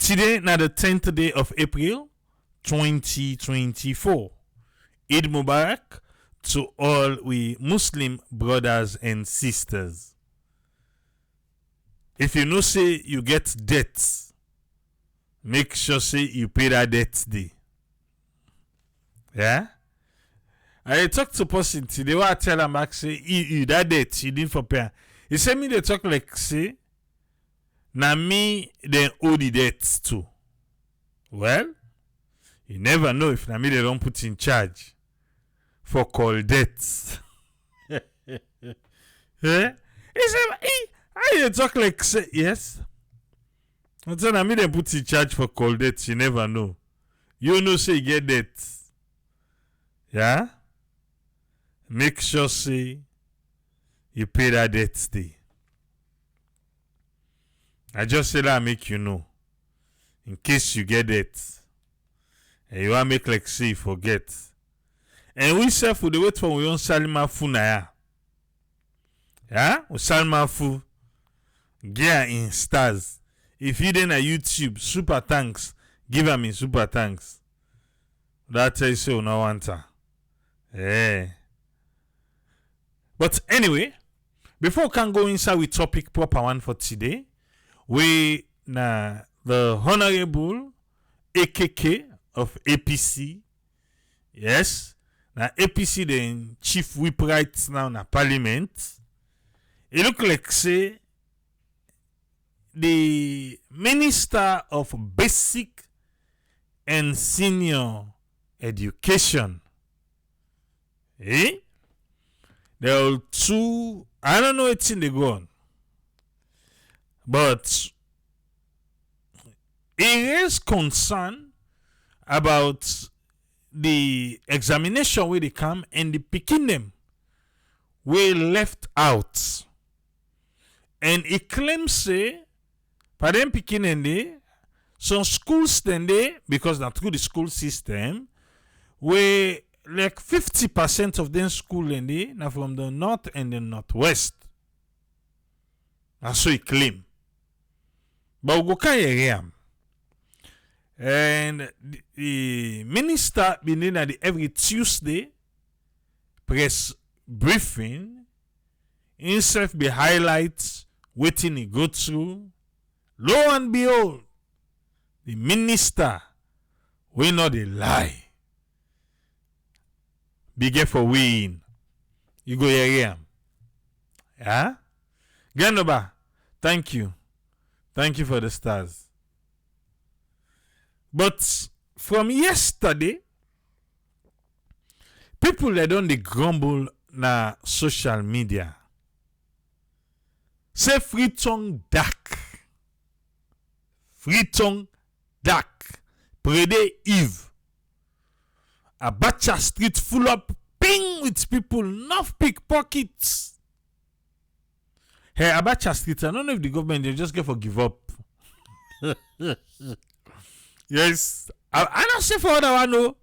Today, na the 10th day of April, 2024. Eid Mubarak to all we Muslim brothers and sisters. If you know say you get debts, make sure say you pay that debt day. Yeah? I talk to person today where I tell him back say you that debt you didn't for pay. He say me they talk like say na me then owe the debts too. Well, you never know if na me they don't put in charge for call debts. Yeah? He say how you talk like say yes? Until na me they put in charge for call debts, you never know. You know say you get debts. Yeah? Make sure say you pay that debt stay. I just say that make you know. In case you get debt. And you want make like say you forget. And we self would wait for we own Salima Fu na ya. Yeah? We Salima Fu. Gear in stars. If you then a YouTube, super thanks. Give her me super thanks. That tell you so no want her. Yeah. But anyway, before we can go inside with topic proper one for today, we na the Honorable AKK of APC. Yes. Na APC the chief whip right now na parliament. It look like say the Minister of Basic and Senior Education. There are two, I don't know what's in the go on. But it is concern about the examination where they come and the picking them were left out. And it claims say, for them picking and they, some schools then they, because not through the school system, where like 50% of them school and they now from the north and the northwest. That's so he claim. But we go carry and the minister been in at every Tuesday press briefing himself be highlights waiting he go through. Lo and behold, the minister will not a lie. Big for win. You go here. Yeah? Genoba, thank you. Thank you for the stars. But from yesterday, people that don't they grumble na social media. Say free tongue dark. Free tongue dark. Prede Eve. Abacha street full up ping with people, enough pickpockets. Hey, Abacha street, I don't know if the government they just get for give up. Yes, I don't say for other one no.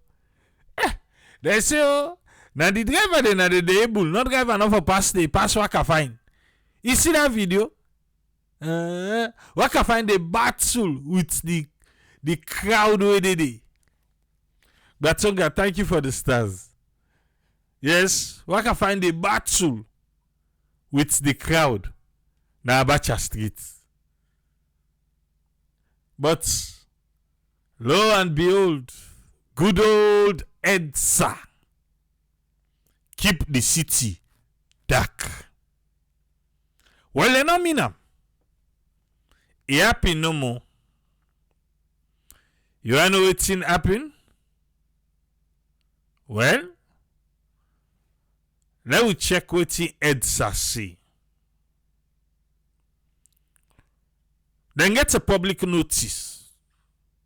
They say oh, now the driver they na the able, not driver enough for pass Waka fine. You see that video? Waka find the battle with the crowd where they dey. Gatonga, thank you for the stars. Yes, Waka find the battle with the crowd na Abacha Street. But lo and behold, good old EDSA keep the city dark. Well, you know me now. It happen no more. You wanna know what's happen? Well, let me check what the EDSA say. Then get a public notice.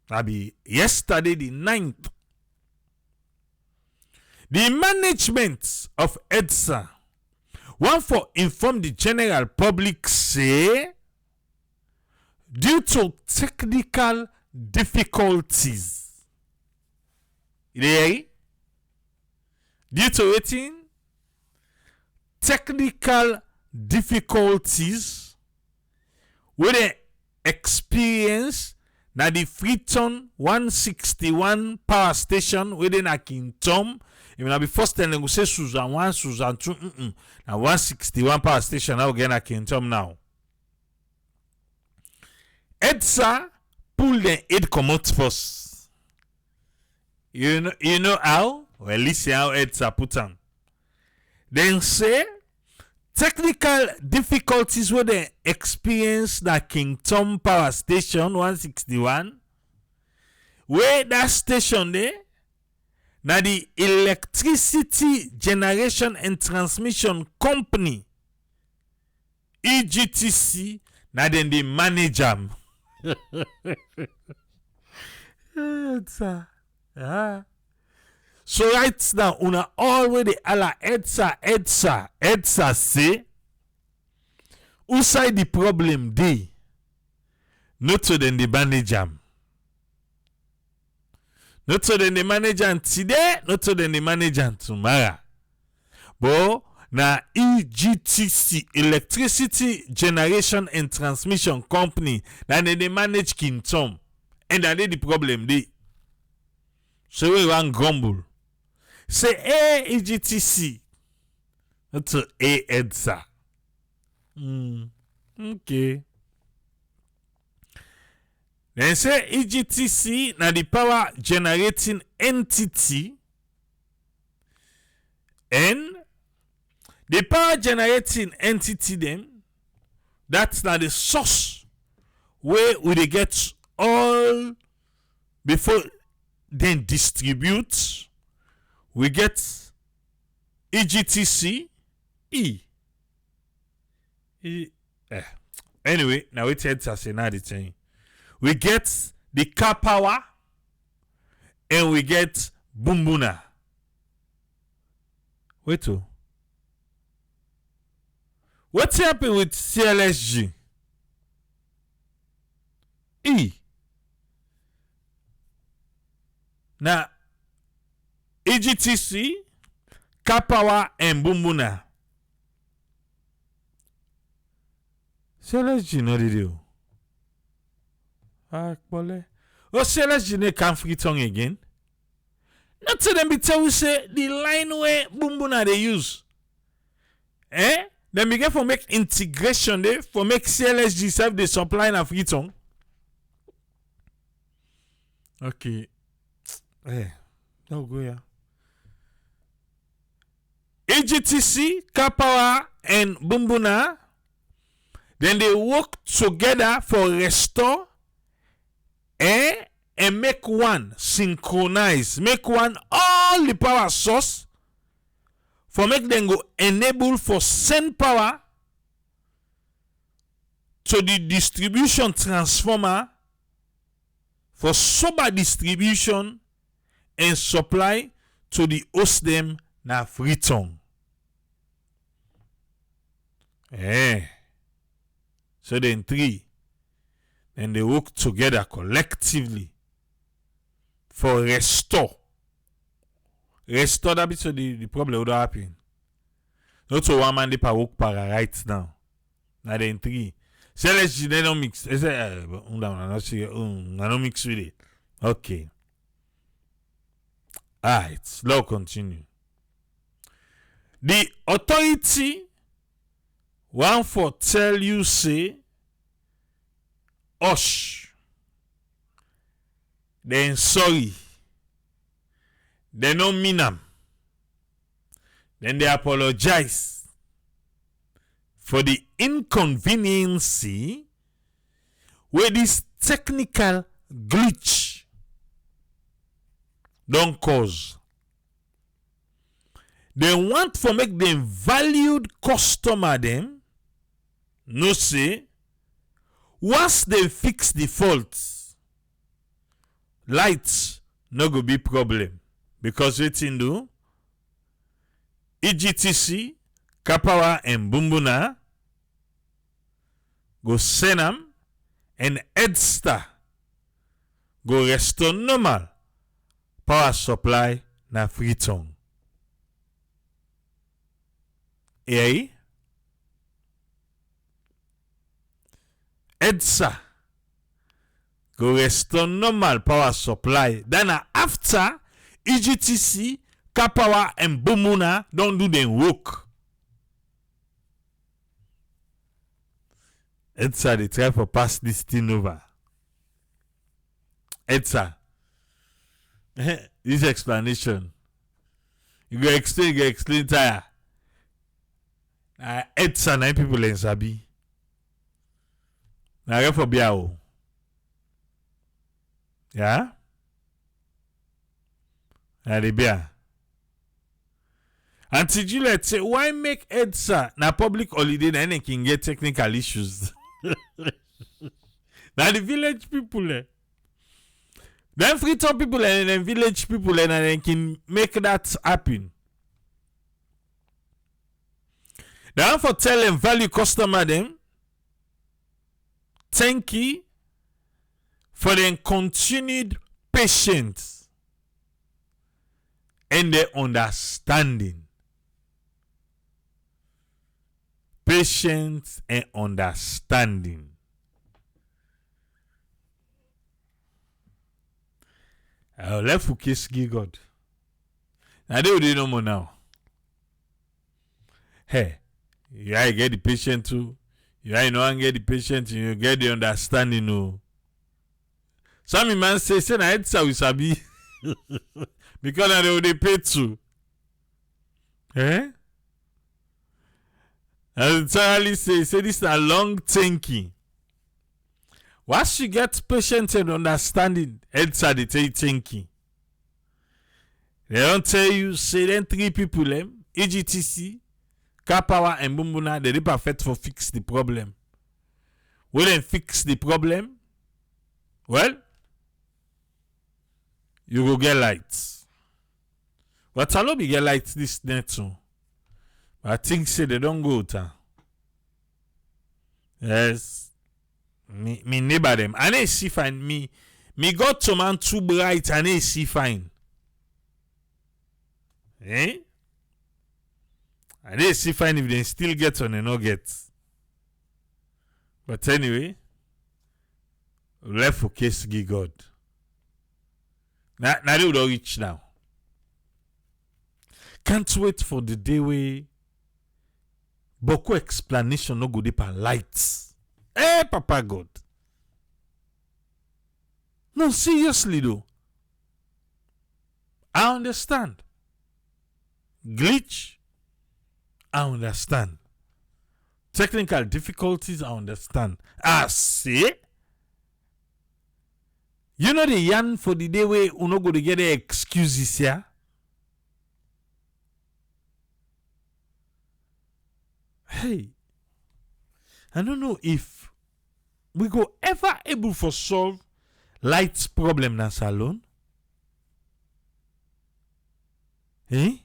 That be yesterday the 9th. The management of EDSA want for inform the general public say due to technical difficulties. Due to waiting technical difficulties where they experience na the Freeton 161 power station within a Kingdom. If na be first time we say Susan 1, Susan 2, na 161 power station now again a Kingdom now. EDSA pull the 8 commot first. You know how? Well, listen how EDSA put them. Then say technical difficulties where they experience that Kingdom Power Station 161. Where that station there, now the Electricity Generation and Transmission Company, EGTC, now then they manage them. So right now, una already ala EDSA say, who side the problem dey? Not so then the manage am. Not so then the manage am today, not so then the manage am tomorrow. But na EGTC, Electricity Generation and Transmission Company, that they manage Kingdom. And that the problem dey. So we want grumble. Say EGTC. That's a EDSA. Okay. Then say EGTC na the power generating entity. And the power generating entity then, that's na the source where we dey get all before then distribute. We get EGTC Anyway, now we tell us another thing. We get the car power and we get Bumbuna. Wait to. What's happening with CLSG? Now EGTC, car power and Bumbuna. CLSG no dey do. Akpole. CLSG ne can Freeton again. Not to them be tell we say the line where Bumbuna they use. Then we get for make integration there for make CLSG self the supply na Freeton. Okay. No go ya. EGTC, car power and Bumbuna. Then they work together for restore and make one synchronize, make one all the power source for make them go enable for send power to the distribution transformer for sober distribution and supply to the host them na Freeton. So then 3, and they work together collectively for restore. Restore that bit so the problem would happen. Not so one man they work para right now. Now then 3. So let's they don't mix. I say I don't mix with it. Okay. Alright, now continue. The authority want for tell you say then sorry, they no mean am, then they apologize for the inconvenience where this technical glitch don't cause. They want for make them valued customer them no say once they fix the fault, lights no go be problem because wetin do EGTC, Kapawa and Bumbuna go send am and EDSA go restore normal power supply na Freeton. EDSA go restore normal power supply. Then after EGTC, Kapawa and Bumuna don't do the work. EDSA they try for pass this thing over. EDSA. This explanation. You go explain tire. EDSA na people in Sabi. Na re for biao. Yeah? Na de bia. Auntie Juliet say, why make EDSA na public holiday na any can get technical issues? Now the village people then free top people and then village people and then can make that happen. They want for tell them value customer them thank you for their continued patience and their understanding. Patience and understanding. I'll left for kiss God. Now they would no more now. Hey, you get the patient too. You know get the patient, you get the understanding. No. Some man say na EDSA we sabi because now they would pay too. Eh? And Charlie say this is a long thinking. Once you get patience and understanding, EDSA they tell you thinking. They don't tell you, say then 3 people, EGTC, Kapawa and Bumbuna, they perfect for fix the problem. Will then fix the problem? Well, you will get lights. But I'll be get lights this net too. But I think say they don't go to. Yes. Me neighbor them. I ain't see fine. Me got to man too bright. I ain't see fine. Eh? I ain't see fine if they still get on and not get. But anyway, left for case give God. Now they would all reach now. Can't wait for the day where Boko explanation no go deep and lights. Eh, Papa God. No, seriously though. I understand. Glitch, I understand. Technical difficulties, I understand. See? You know the yarn for the day where you no go to get the excuses here? Hey, I don't know if we go ever able for solve lights problem na salon. Eh?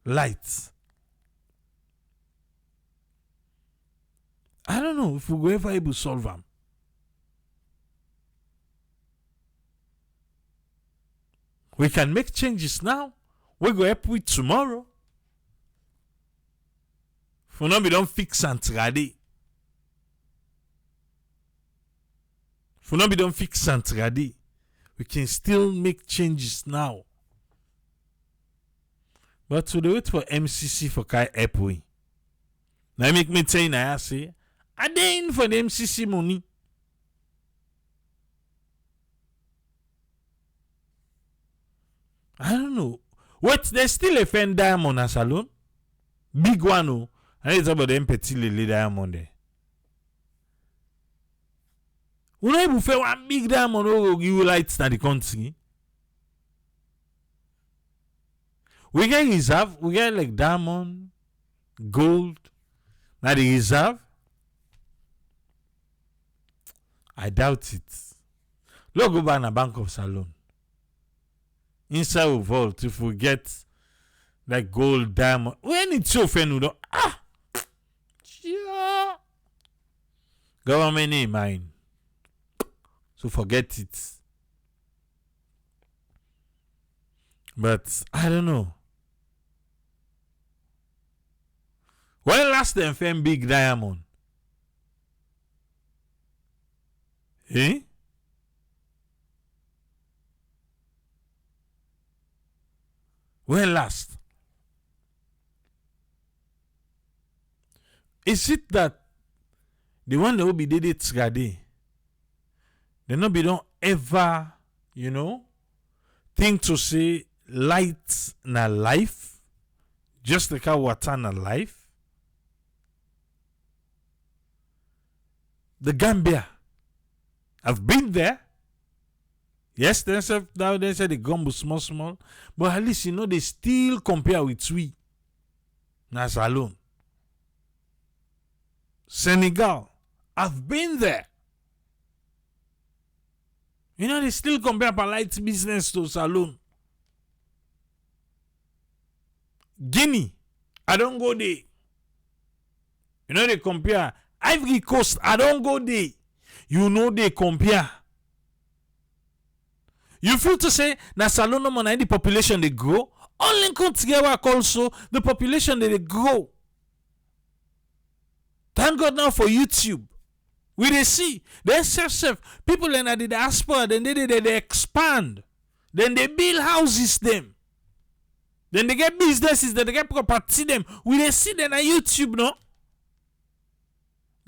Lights. I don't know if we go ever able solve them. We can make changes now. We go help with tomorrow. For now, we don't fix and ready. For now, we don't fix and ready. We can still make changes now. But to the wait for MCC for Kai help we. Now make me tell you now, I say, I didn't for the MCC money. I don't know. What, there's still a fan diamond a salon? Big one, oh. I need to talk about the petit lily diamond there. We don't even feel one big diamond who give you lights in the country. We get reserve, we get like diamond, gold. Now the reserve, I doubt it. Look go back in a bank of salon. Inside of vault, if we get like gold, diamond, when it's so fair, we don't. Yeah. Government ain't mine. So forget it. But I don't know. When last time found big diamond? Eh? When last? Is it that the one that will be did it Gade? They not be don't ever, think to say light na life, just like how water na life. The Gambia, I've been there. Yes, they say the gumbo small, but at least they still compare with we. Nas alone. Senegal, I've been there. They still compare polite business to saloon. Guinea, I don't go there. They compare. Ivory Coast, I don't go there. They compare. You feel to say, na saloon no money, the population they grow. Only come together also, the population they grow. Thank God now for YouTube. We they see. They self people in the diaspora, then they expand. Then they build houses them. Then they get businesses, then they get property them. We they see them on YouTube, no?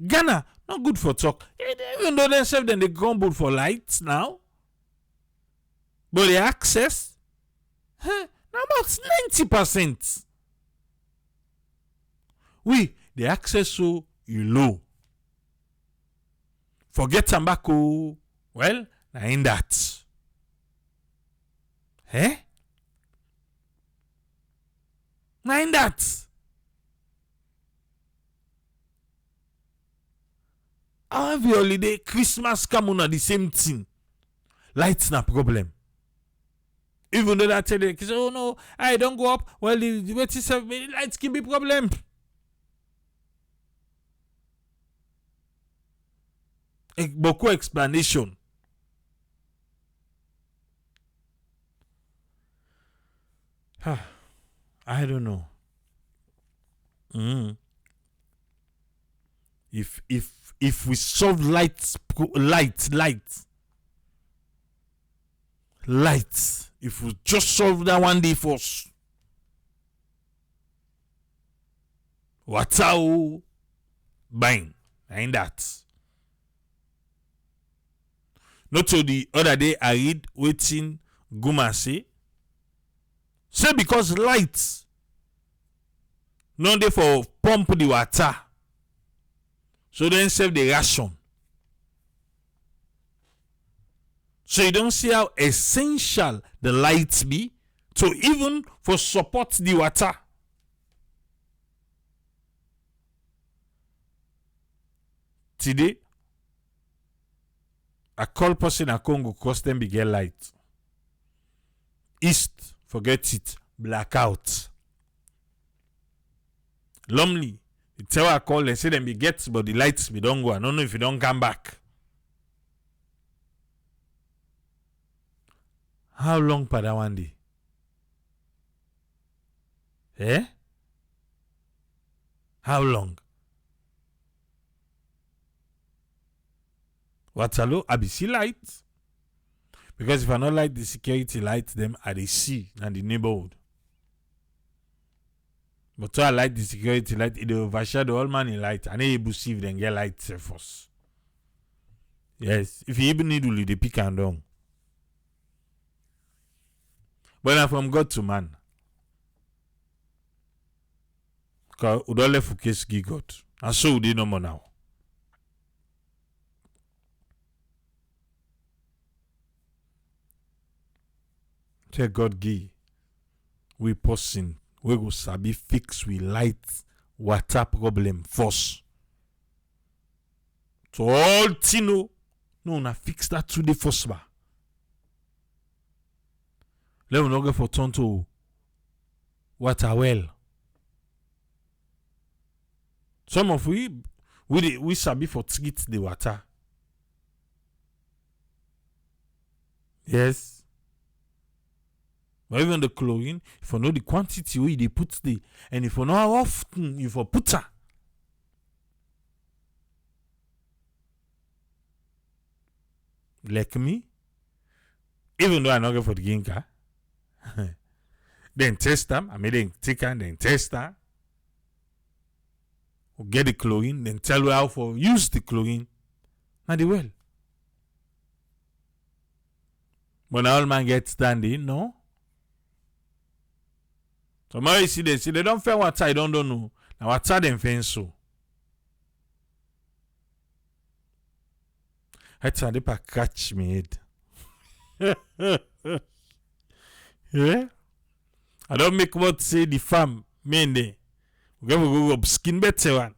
Ghana, not good for talk. Even though themselves then they grumble for lights now. But the access, now about 90%. The access so low. Forget tobacco. Well, now in that. Now in that. Every holiday, Christmas come on the same thing. Lights na problem. Even though that they say, oh no, I don't go up. Well, the lights can be problem. Beaucoup explanation. I don't know. If we solve lights, if we just solve that one day first, water, bang, ain't that? Not to the other day I read waiting Guma say because lights not there for pump the water, so then save the ration. So you don't see how essential the lights be to even for support the water. Today, a call person a Congo cost them big light. East, forget it, blackout. Lumley, you tell a call and say them be get, but the lights be don't go. I don't know if you don't come back. How long per that one day? How long? Waterloo, APC light. Because if I not like the security light, them I they see and the neighborhood. But so I like the security light, it overshadow all money light. And they able see if they get light first. Yes, if you even need to they pick and down. But I'm from God to man. Because we don't let focus give God. And so we did no more now. Tell God give. We person. We go sabi fix we light water problem first. So all Tino. No, na fix that today first ba. Let me not go for turn to water well. Some of we sabi for treat the water. Yes. But even the chlorine, if you know the quantity where they put the, and if you know how often you for put her. Like me, even though I not go for the ginka, Then test them. I mean, then take and then test that. Or get the chlorine, then tell you how to use the chlorine. Now the well. When all man gets standing, no. So now you see they don't fair water, I don't know. Now water them fence so. I try to catch me head. Yeah? I don't make what say the farm main day. We go up skin better one.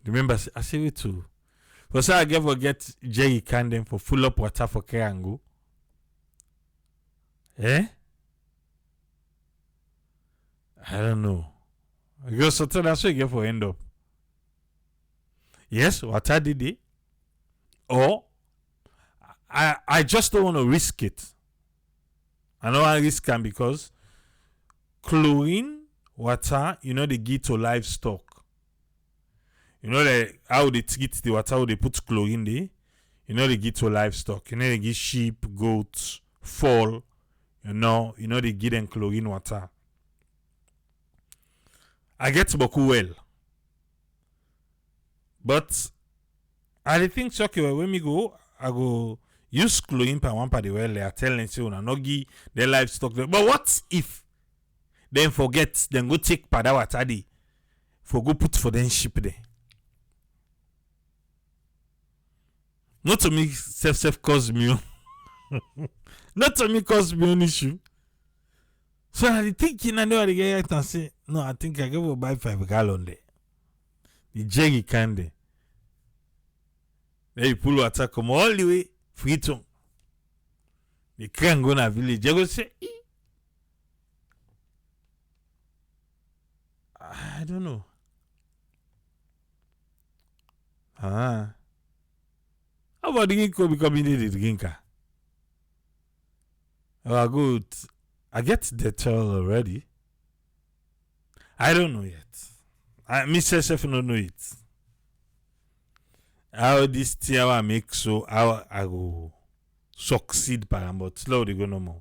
Remember, I say it too. So I get jerry can for full up water for care and go. Eh? I don't know. Because so that's what you get for end up. Yes, water did it. Or I just don't want to risk it. I know I risk it because chlorine water, they give to livestock. How they treat the water, how they put chlorine there. They give to livestock. They give sheep, goats, fowl. They give them chlorine water. I get boku well. But I think so okay, when me go, I go use chlorine per one per the well. I tell them say no give the livestock. But what if then forget, then go take pada water dey for go put for them sheep there? Not to me self cause me. Not to me cause me an issue. So I thinking I know how to get out and say, no, I think I go buy 5 gallon there. The jerry can there. Then you pull water come all the way, free to. The can go na village. You go say, I don't know. How about the ginkgo becoming the drinker? Oh, good. I get the tell already. I don't know yet. Me myself don't know it. How this thing I make so how I go succeed but slow they go no more.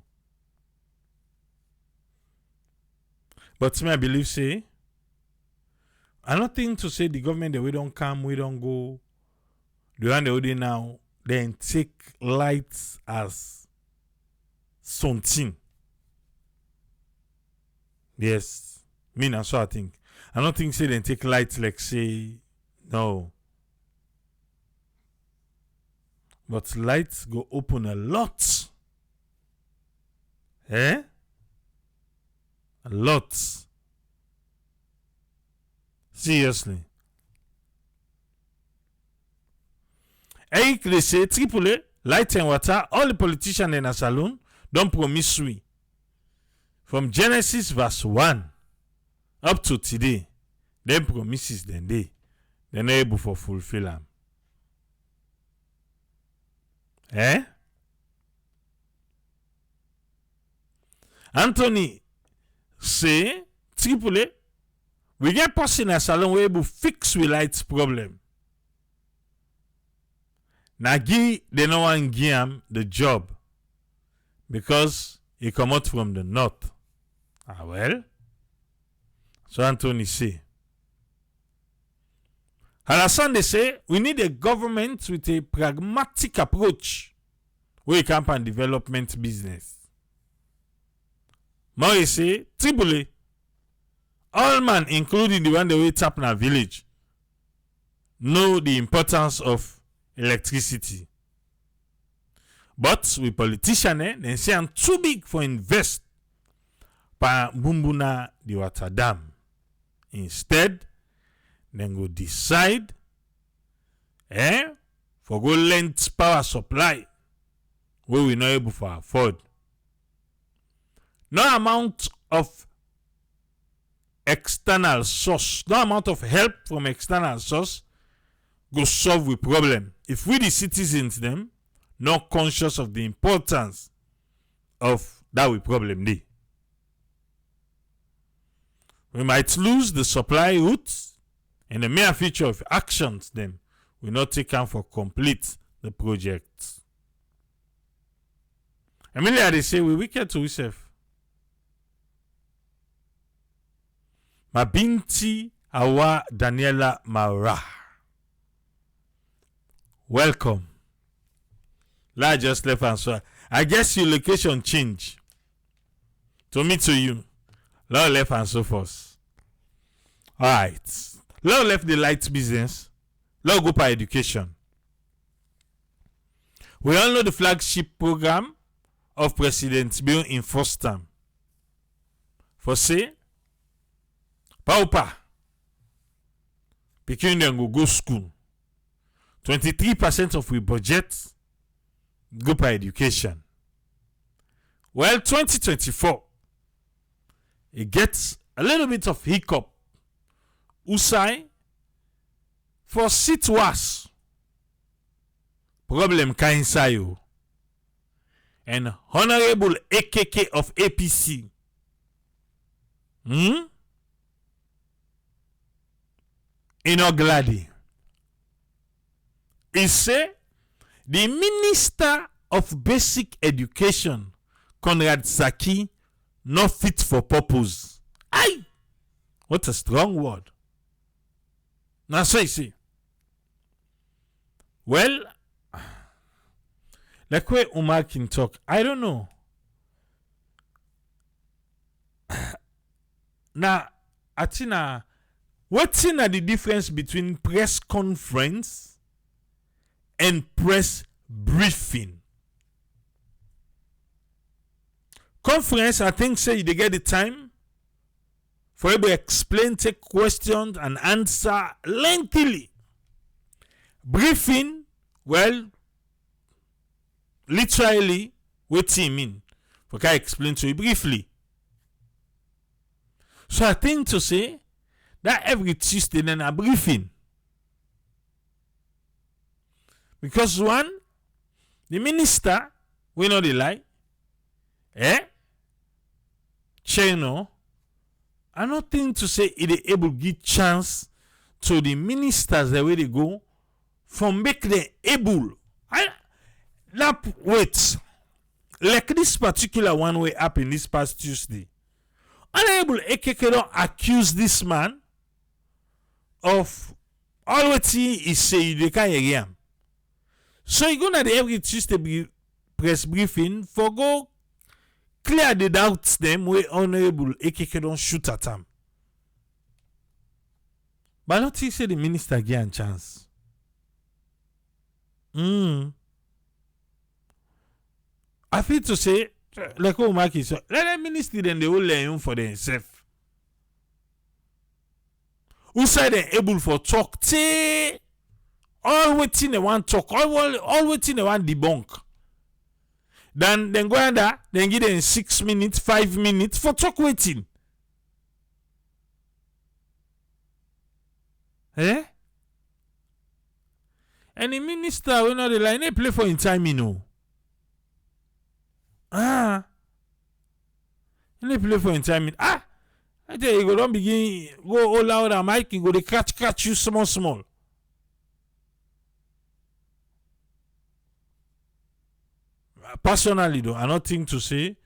But me I believe say I don't think to say the government that we don't come, we don't go. The one they do now, then take lights as something. Yes. Me that's what I think. I don't think say they take lights like say no. But lights go open a lot. Eh? A lot. Seriously. And they say triple light and water, all the politicians in a saloon don't promise we. From Genesis verse 1 up to today, them promises then they're not able to fulfill them. Eh? Anthony say triple we get person in a salon we able fix we lights problem. Nagi they no one give him the job because he come out from the north. Ah well. So Anthony say. Alassane they say we need a government with a pragmatic approach where you can pan development business. More say Tribule, all man including the one that we tap in our village know the importance of electricity. But we politicians they say I'm too big for invest pa bumbuna the water dam. Instead, then go decide for go lend power supply where we not able to afford. No amount of external source, no amount of help from external source go solve the problem. If we the citizens them not conscious of the importance of that we problem dey. We might lose the supply routes and the mere future of actions them will not take time for complete the project. Emilia they say we wicked to ourselves. Mabinti Awa Daniela Mara. Welcome. La just left answer. I guess your location change. To me to you. La left answer first. Alright. La left the light business. La go for education. We all know the flagship program of President Bill in first term. For say, Paupa. Pikin them go school. 23% of we budget go for education. Well, 2024, it gets a little bit of hiccup. Usai for sit was problem kain sayo. And Honorable AKK of APC. Inogladi. He say the Minister of Basic Education, Conrad Saki, not fit for purpose. Aye! What a strong word. Now so you see. Well, like where Umar can talk, I don't know. Now, Atina, what's in the difference between press conference and press briefing? Conference, I think, say they get the time for you to explain, take questions, and answer lengthily. Briefing, well, literally, what do you mean? For can I explain to you briefly? So I think to say that every Tuesday then a briefing. Because one, the minister, we know the lie, Chino, I don't think to say it is able to give chance to the ministers the way they go from make them able. Wait, like this particular one way happened this past Tuesday. Honorable AKK don't accuse this man of all what he is saying. They can't hear him. So you go to the every Tuesday press briefing for go clear the doubts them where Honorable AKK don't shoot at him. But I don't think say the minister get a chance. I feel to say, like how Mark is, let the ministry then they will learn for themselves. Who said they able for talk? Say all waiting they want talk, all waiting they want debunk. Then go under, then give them 6 minutes, 5 minutes for talk waiting. Eh? And the minister will not the line, they play for in time, you know. They play for in time. I tell you, don't begin go all out and mic and go they catch you small. Personally though, I don't think to say,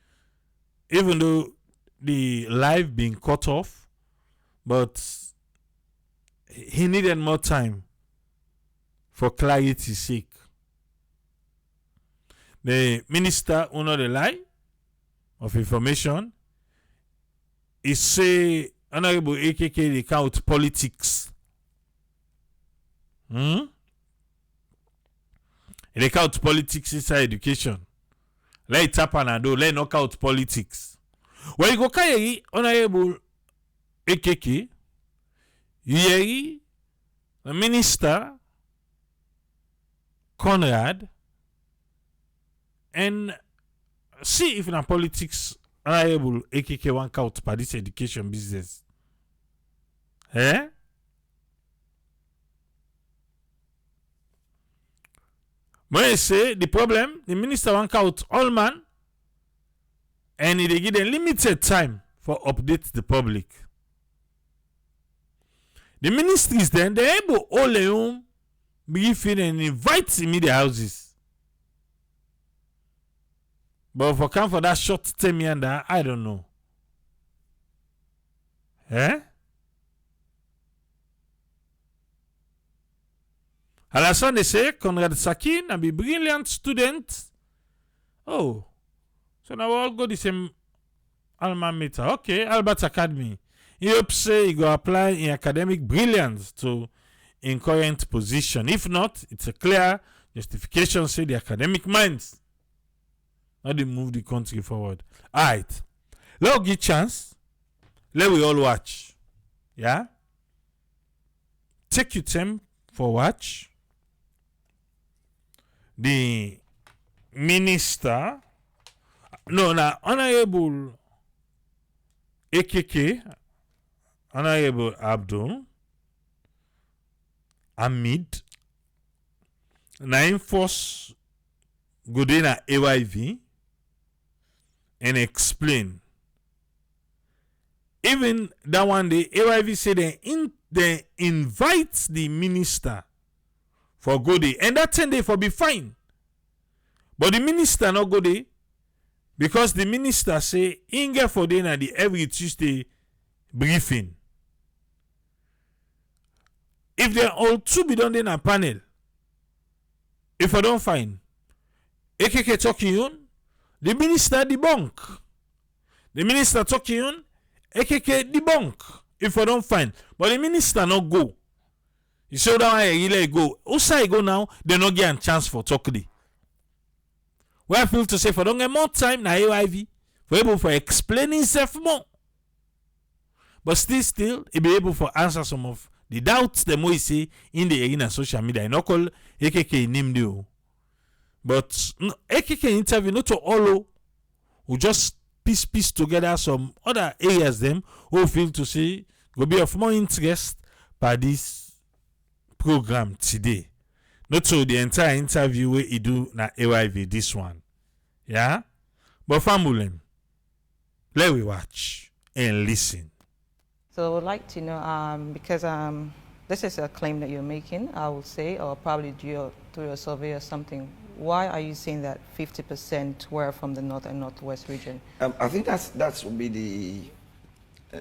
even though the live being cut off, but he needed more time for clarity's sake. The minister who know the lie of information is say Honorable AKK they count politics. They count politics inside education. Let it happen and do let knock out politics. When you go carry Honorable AKK, you the minister Conrad and see if in a politics Honorable AKK one count by this education business. Eh? When I say the problem, the minister want out all man and they give them limited time for update the public. The ministries then they're able all their own briefing and invite the media houses. But for come for that short term yonder, I don't know. Eh? Alasan they say, Conrad Saki, na be brilliant student. Oh, so now we all go the same alma mater. Okay, Albert Academy. He hope say he go apply in academic brilliance to in current position. If not, it's a clear justification say the academic minds. How they move the country forward. Alright. Let's give chance. Let we all watch. Yeah? Take your time for watch. The minister, Honorable AKK, Honorable Abdul Hamid, na enforce go dey na AYV and explain. Even that one day, AYV say they invite the minister for go day, and that 10 day for be fine. But the minister not go day because the minister say in get for day na the every Tuesday briefing. If they all two be done in a panel, if I don't find AKK talking on, the minister debunk. The minister talking on, AKK debunk. If I don't find, but the minister not go. You show that I really go. Also I go now, they not get a chance for talk day. Where I feel to say for don't get more time na AYV for able for explaining self more. But still, he be able for answer some of the doubts them we say in the arena social media. I not call AKK name do. But no, AKK interview not to all who just piece together some other areas them who feel to say will be of more interest by this program today. Not to the entire interview where he do na AYV this one. Yeah? But family, let we watch and listen. So I would like to know, because this is a claim that you're making, I would say, or probably through a survey or something. Why are you saying that 50% were from the north and northwest region? I think that would be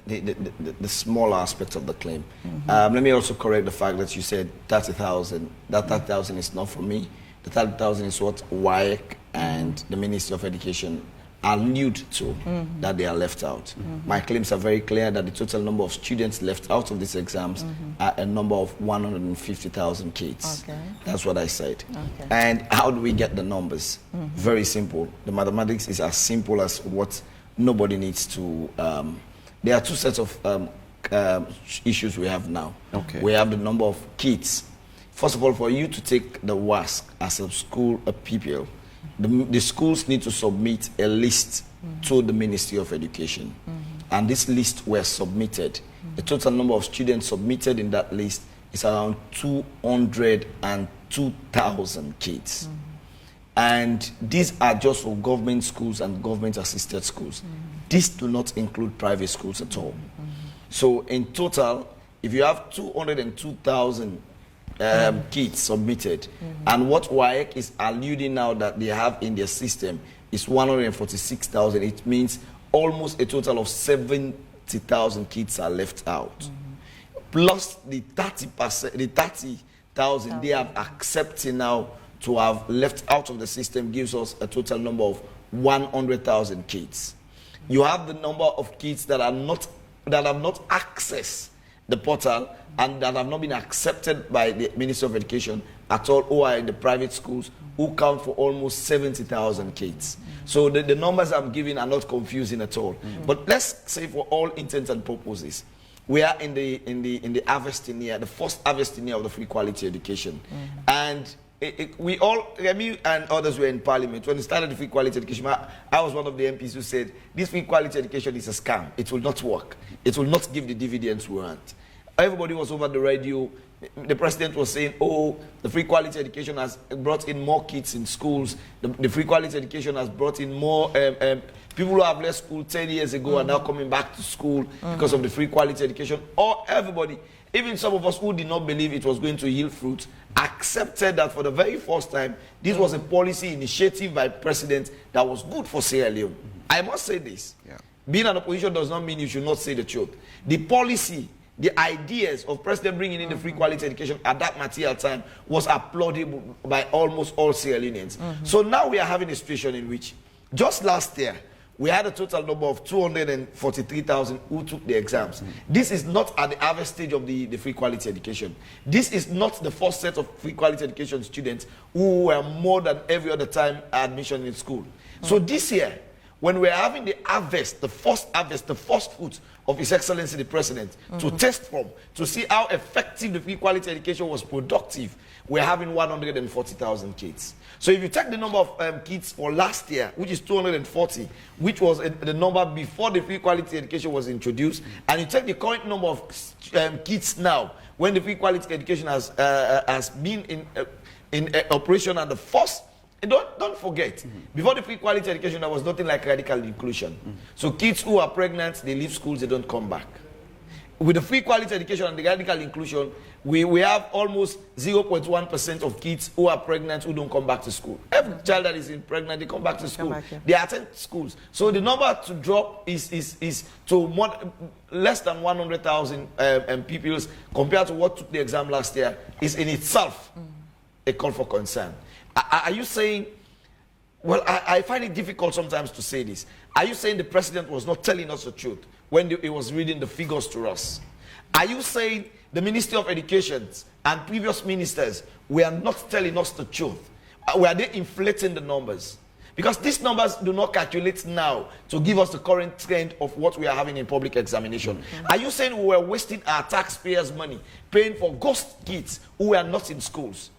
the small aspect of the claim. Let me also correct the fact that you said 30,000. That 30,000 is not from me. The 30,000 is what WAEC and the Ministry of Education allude to, that they are left out. My claims are very clear that the total number of students left out of these exams are a number of 150,000 kids. Okay. That's what I said. Okay. And how do we get the numbers? Very simple. The mathematics is as simple as what nobody needs to... there are two sets of issues we have now. Okay. We have the number of kids. First of all, for you to take the WASC as a school, a PPL, the schools need to submit a list to the Ministry of Education. And this list were submitted. The total number of students submitted in that list is around 202,000 kids. And these are just for government schools and government-assisted schools. These do not include private schools at all. So in total, if you have 202,000 kids submitted, and what WAEC is alluding now that they have in their system is 146,000, it means almost a total of 70,000 kids are left out. Plus the 30%, the 30,000 they have accepted now to have left out of the system gives us a total number of 100,000 kids. You have the number of kids that have not accessed the portal and that have not been accepted by the Ministry of Education at all, who are in the private schools, who count for almost 70,000 kids. So the numbers I'm giving are not confusing at all. But let's say for all intents and purposes, we are in the harvesting year, the first harvesting year of the free quality education. And we all, Remy and others were in Parliament. When we started the free quality education, I was one of the MPs who said, this free quality education is a scam. It will not work. It will not give the dividends we want. Everybody was over the radio. The president was saying, oh, the free quality education has brought in more kids in schools. The free quality education has brought in more people who have left school 10 years ago are now coming back to school because of the free quality education. Or everybody, even some of us who did not believe it was going to yield fruit, accepted that for the very first time, this was a policy initiative by president that was good for Sierra Leone. I must say this. Yeah. Being an opposition does not mean you should not say the truth. The policy the ideas of President bringing in the free quality education at that material time was applauded by almost all Sierra Leoneans. So now we are having a situation in which, just last year, we had a total number of 243,000 who took the exams. This is not at the average stage of the free quality education. This is not the first set of free quality education students who were more than every other time admission in school. So this year, when we're having the harvest, the first fruit of His Excellency the President to test from, to see how effective the free quality education was productive, we're having 140,000 kids. So if you take the number of kids for last year, which is 240, which was the number before the free quality education was introduced, and you take the current number of kids now, when the free quality education has been in operation, and the first, don't forget, before the free quality education, there was nothing like radical inclusion. So kids who are pregnant, they leave schools, they don't come back. With the free quality education and the radical inclusion, we have almost 0.1% of kids who are pregnant who don't come back to school. Every child that is pregnant, they come back to school. They attend schools. So the number to drop is to less than 100,000 pupils compared to what took the exam last year is in itself a call for concern. Are you saying, well, I find it difficult sometimes to say this. Are you saying the president was not telling us the truth when he was reading the figures to us? Are you saying the Ministry of Education and previous ministers were not telling us the truth? Were they inflating the numbers? Because these numbers do not calculate now to give us the current trend of what we are having in public examination. Are you saying we were wasting our taxpayers' money paying for ghost kids who were not in schools?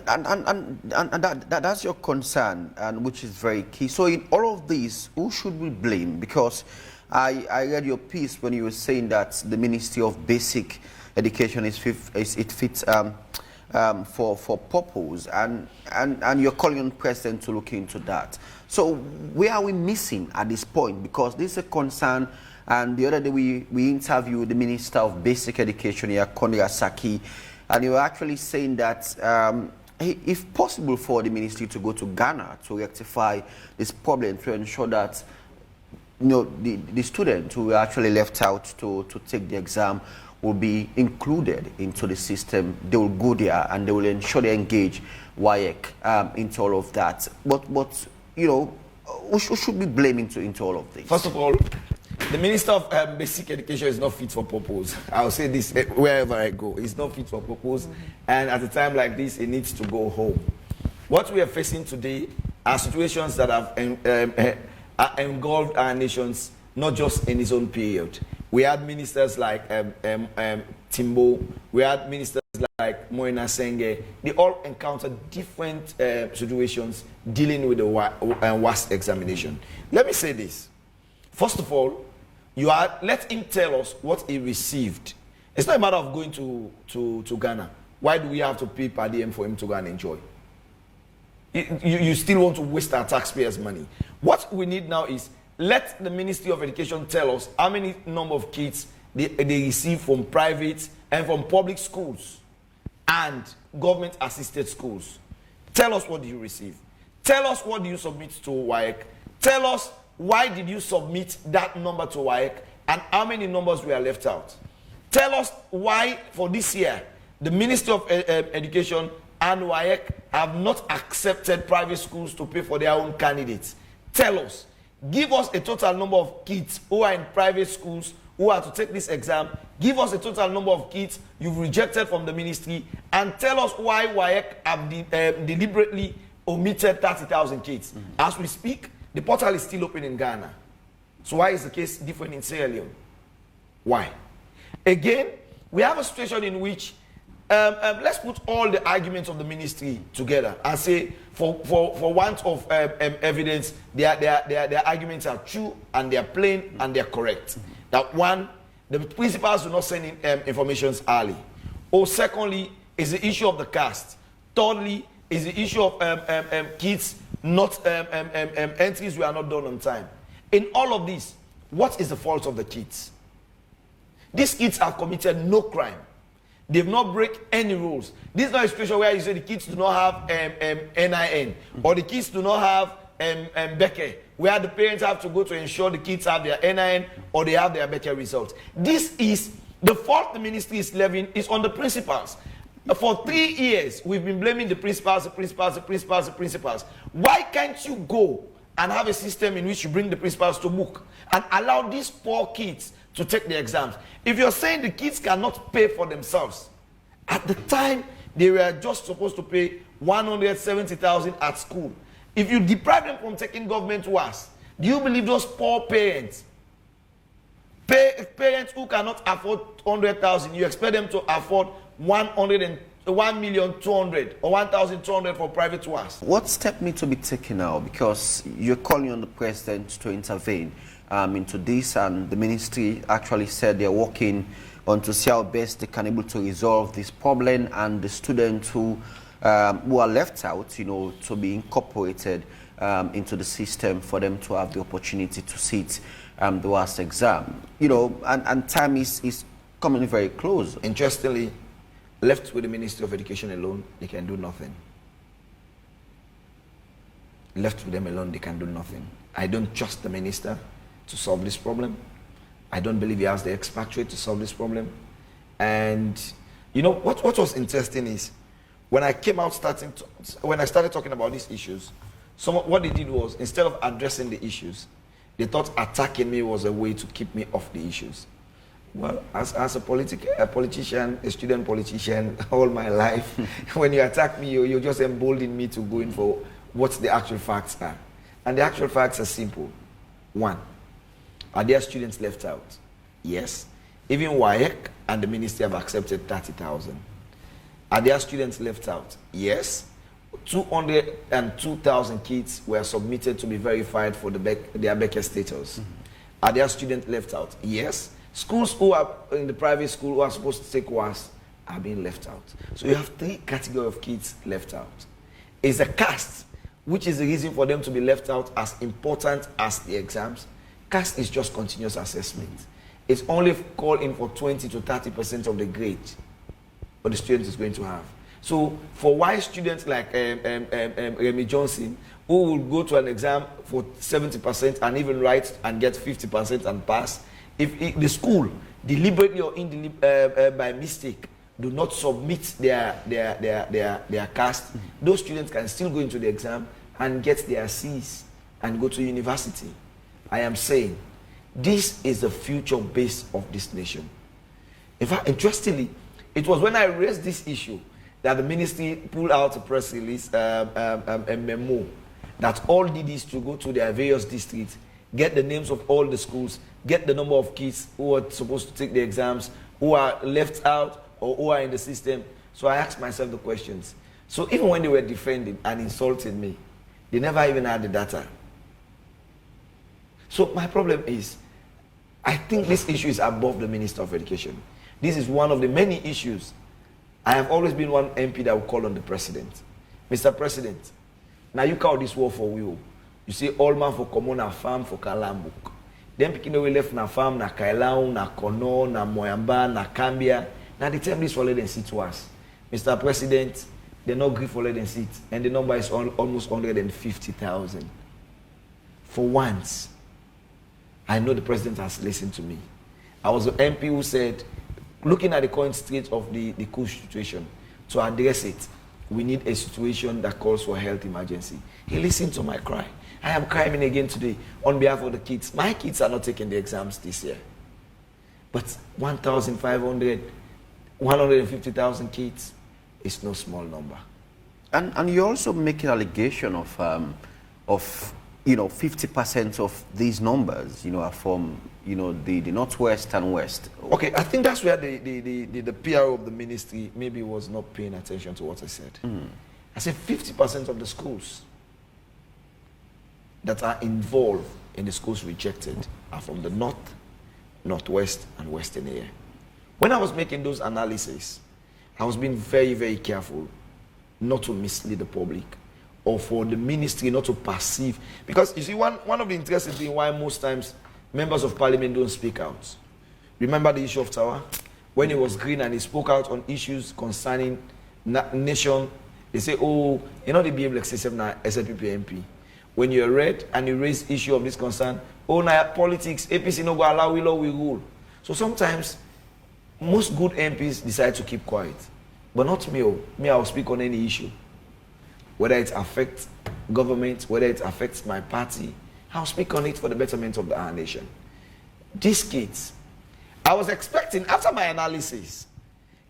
And that's your concern, and which is very key. So in all of this, who should we blame? Because I read your piece when you were saying that the Ministry of Basic Education fits for purpose, and you're calling on the President to look into that. So where are we missing at this point? Because this is a concern. And the other day we interviewed the Minister of Basic Education here, Hon AKK, and you were actually saying that if possible for the ministry to go to Ghana to rectify this problem, to ensure that the students who were actually left out to take the exam will be included into the system. They will go there and they will ensure they engage WAEC into all of that. But who should be blaming into all of this? First of all, the Minister of Basic Education is not fit for purpose. I'll say this wherever I go. He's not fit for purpose. And at a time like this, he needs to go home. What we are facing today are situations that have engulfed our nations, not just in his own period. We had ministers like Timbo. We had ministers like Moina Senge. They all encountered different situations dealing with the WASC examination. Let me say this. First of all, let him tell us what he received. It's not a matter of going to Ghana. Why do we have to pay per diem for him to go and enjoy? You still want to waste our taxpayers' money. What we need now is let the Ministry of Education tell us how many number of kids they receive from private and from public schools and government-assisted schools. Tell us what you receive. Tell us what you submit to WAEC. Tell us why did you submit that number to WAEC and how many numbers were left out. Tell us why for this year the Ministry of Education and WAEC have not accepted private schools to pay for their own candidates. Tell us. Give us a total number of kids who are in private schools who are to take this exam. Give us a total number of kids you've rejected from the ministry, and tell us why WAEC have deliberately omitted 30,000 kids. As we speak, the portal is still open in Ghana. So why is the case different in Sierra Leone? Why? Again, we have a situation in which let's put all the arguments of the ministry together and say, for want of evidence, their arguments are true and they are plain and they are correct. That one, the principals do not send in information early. Or secondly, is the issue of the caste. Thirdly, is the issue of kids not entries were not done on time. In all of this, what is the fault of the kids? These kids have committed no crime. They've not break any rules. This is not a situation where you say the kids do not have NIN or the kids do not have Becker, where the parents have to go to ensure the kids have their NIN or they have their Becker results. This is The fault the ministry is levying is on the principals. For 3 years, we've been blaming the principals. Why can't you go and have a system in which you bring the principals to book and allow these poor kids to take the exams? If you're saying the kids cannot pay for themselves, at the time, they were just supposed to pay 170,000 at school. If you deprive them from taking government works, do you believe those poor parents, parents who cannot afford 100,000, you expect them to afford 1,200,000 or 1,200 for private works? What step needs to be taken now? Because you're calling on the president to intervene into this, and the ministry actually said they're working on to see how best they can able to resolve this problem, and the students who are left out, you know, to be incorporated into the system for them to have the opportunity to sit the last exam. You know, and time is coming very close. Interestingly, left with the Ministry of Education alone, they can do nothing. Left with them alone, they can do nothing. I don't trust the minister to solve this problem. I don't believe he has the expatriate to solve this problem. And you know what was interesting is when I came out when I started talking about these issues, what they did was, instead of addressing the issues, they thought attacking me was a way to keep me off the issues. Well, as a politician, a student politician, all my life, when you attack me, you just embolden me to go in for what the actual facts are. And the actual facts are simple. One, are there students left out? Yes. Even WAEC and the ministry have accepted 30,000. Are there students left out? Yes. 202,000 kids were submitted to be verified for their Becker status. Are there students left out? Yes. Schools who are in the private school who are supposed to take course are being left out. So you have 3 categories of kids left out. Is a caste, which is the reason for them to be left out, as important as the exams? Caste is just continuous assessment. It's only calling for 20 to 30% of the grade what the student is going to have. So for why students like Remy Johnson, who will go to an exam for 70% and even write and get 50% and pass, if the school deliberately or by mistake do not submit their caste, those students can still go into the exam and get their C's and go to university. I am saying this is the future base of this nation. In fact, interestingly, it was when I raised this issue that the ministry pulled out a press release, a memo, that all DDs to go to their various districts, get the names of all the schools, get the number of kids who are supposed to take the exams, who are left out or who are in the system. So I asked myself the questions. So even when they were defending and insulting me, they never even had the data. So my problem is, I think this issue is above the Minister of Education. This is one of the many issues. I have always been one MP that will call on the President. Mr. President, now you call this war for you. You say all man for common na farm for Kalambuk. Then picking away left na farm na Kailau, na Kono, na Moyamba, na Cambia. Now the time this for let them sit to us. Mr. President, they not agree for let them sit. And the number is almost 150,000. For once, I know the President has listened to me. I was the MP who said, looking at the current state of the Kush situation, to address it, we need a situation that calls for a health emergency. He listened to my cry. I am crying again today on behalf of the kids. My kids are not taking the exams this year. But 1,500, 150,000 kids is no small number. And you're also making allegation of 50% of these numbers, are from, the Northwest and West. Okay, I think that's where the PRO of the ministry maybe was not paying attention to what I said. I said 50% of the schools that are involved in the schools rejected are from the North, Northwest, and Western area. When I was making those analyses, I was being very, very careful not to mislead the public, or for the ministry not to perceive. Because you see, one of the interesting things why most times members of parliament don't speak out. Remember the issue of Tower? When he was green and he spoke out on issues concerning nation, they say, oh, they behave like C7 SLPP MP. When you're red and you raise issue of this concern, oh, now politics, APC no go allow we law, we rule. So sometimes Most good MPs decide to keep quiet, but not me. Me, I'll speak on any issue. Whether it affects government, whether it affects my party, I'll speak on it for the betterment of our nation. These kids, I was expecting, after my analysis,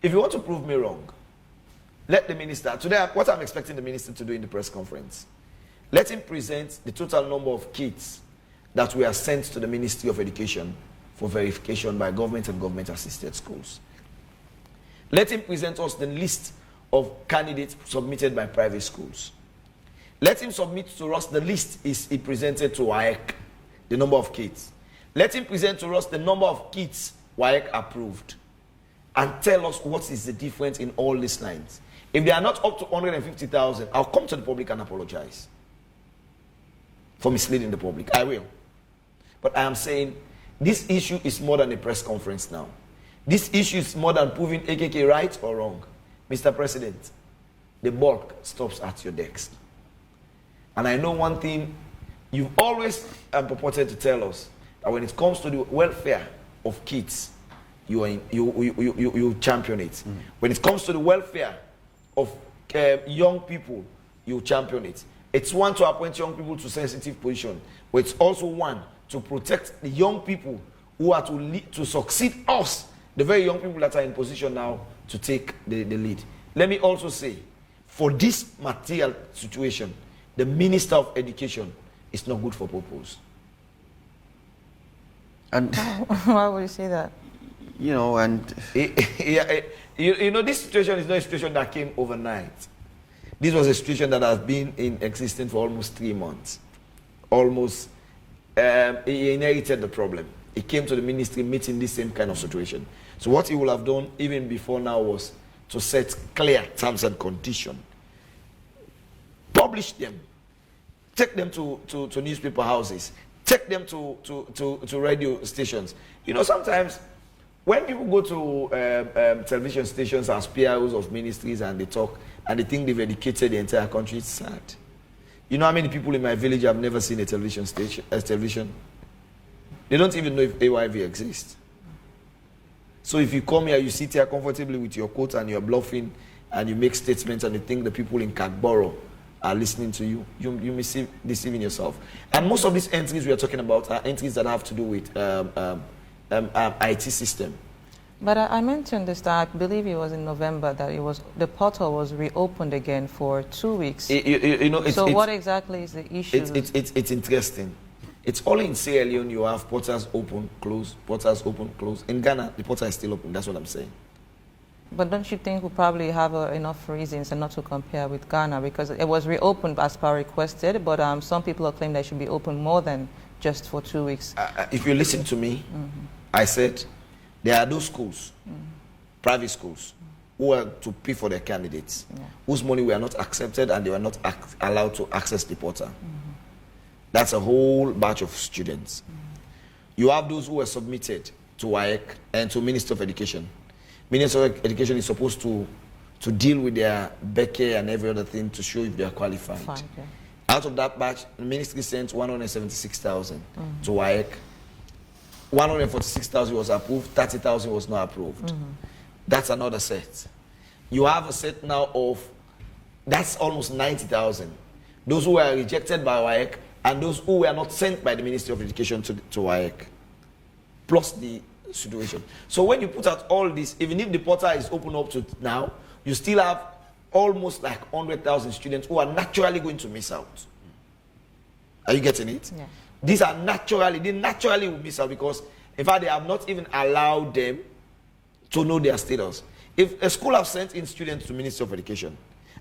if you want to prove me wrong, let the minister, today, what I'm expecting the minister to do in the press conference, let him present the total number of kids that were sent to the Ministry of Education for verification by government and government-assisted schools. Let him present us the list of candidates submitted by private schools. Let him submit to us the list he presented to WAEC, the number of kids. Let him present to us the number of kids WAEC approved, and tell us what is the difference in all these lines. If they are not up to 150,000, I'll come to the public and apologize for misleading the public. I will. But I am saying this issue is more than a press conference now. This issue is more than proving AKK right or wrong. Mr. President, the bulk stops at your desk. And I know one thing, you've always purported to tell us, that when it comes to the welfare of kids, you champion it. When it comes to the welfare of young people, you champion it. It's one to appoint young people to sensitive position, but it's also one to protect the young people who are to succeed us, the very young people that are in position now to take the lead. Let me also say, for this material situation, the Minister of Education is not good for purpose. And why would you say that? you know, and you know, this situation is not a situation that came overnight. This was a situation that has been in existence for almost 3 months. Almost, he inherited the problem. He came to the ministry meeting this same kind of situation. So what he would have done even before now was to set clear terms and conditions. Publish them. Take them to newspaper houses. Take them to radio stations. You know, sometimes when people go to television stations as PROs of ministries and they talk and they think they've educated the entire country, it's sad. You know how many people in my village have never seen a television station, television? They don't even know if AYV exists. So if you come here, you sit here comfortably with your coat and you're bluffing and you make statements and you think the people in Kagboro are listening to you, you may be deceiving yourself. And most of these entries we are talking about are entries that have to do with IT system. But I mentioned this, that I believe it was in November that the portal was reopened again for 2 weeks. You know, so what exactly is the issue? It's interesting. It's only in Sierra Leone you have portals open, close, portals open, close. In Ghana, the portal is still open. That's what I'm saying. But don't you think we probably have enough reasons and not to compare with Ghana, because it was reopened as per requested, but some people are claiming that it should be open more than just for 2 weeks. If you listen to me, I said there are those schools, private schools, who are to pay for their candidates, whose money were not accepted and they were not allowed to access the portal. That's a whole batch of students. You have those who were submitted to WAEC and to Minister of Education. Minister of Education is supposed to deal with their Becky and every other thing to show if they are qualified. Fine, okay. Out of that batch, the ministry sent 176,000 to WAEC. 146,000 was approved, 30,000 was not approved. That's another set. You have a set now of, that's almost 90,000. Those who were rejected by WAEC and those who were not sent by the Ministry of Education to WAEC, plus the situation. So when you put out all this, even if the portal is open up to now, you still have almost like 100,000 students who are naturally going to miss out. Are you getting it? Yeah. These are they naturally will miss out because, in fact, they have not even allowed them to know their status. If a school has sent in students to Ministry of Education,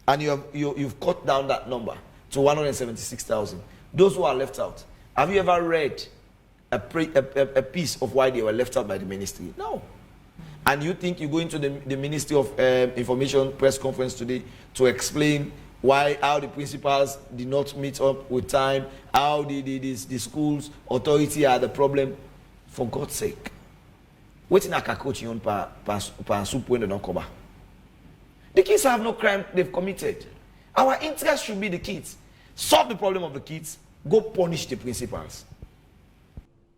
and you've cut down that number to 176,000, those who are left out, have you ever read a piece of why they were left out by the ministry? No. And you think you go into the Ministry of Information press conference today to explain how the principals did not meet up with time, how the schools authority are the problem? For God's sake. Waiting at AKK the kids have no crime they've committed. Our interest should be the kids. Solve the problem of the kids. Go punish the principals.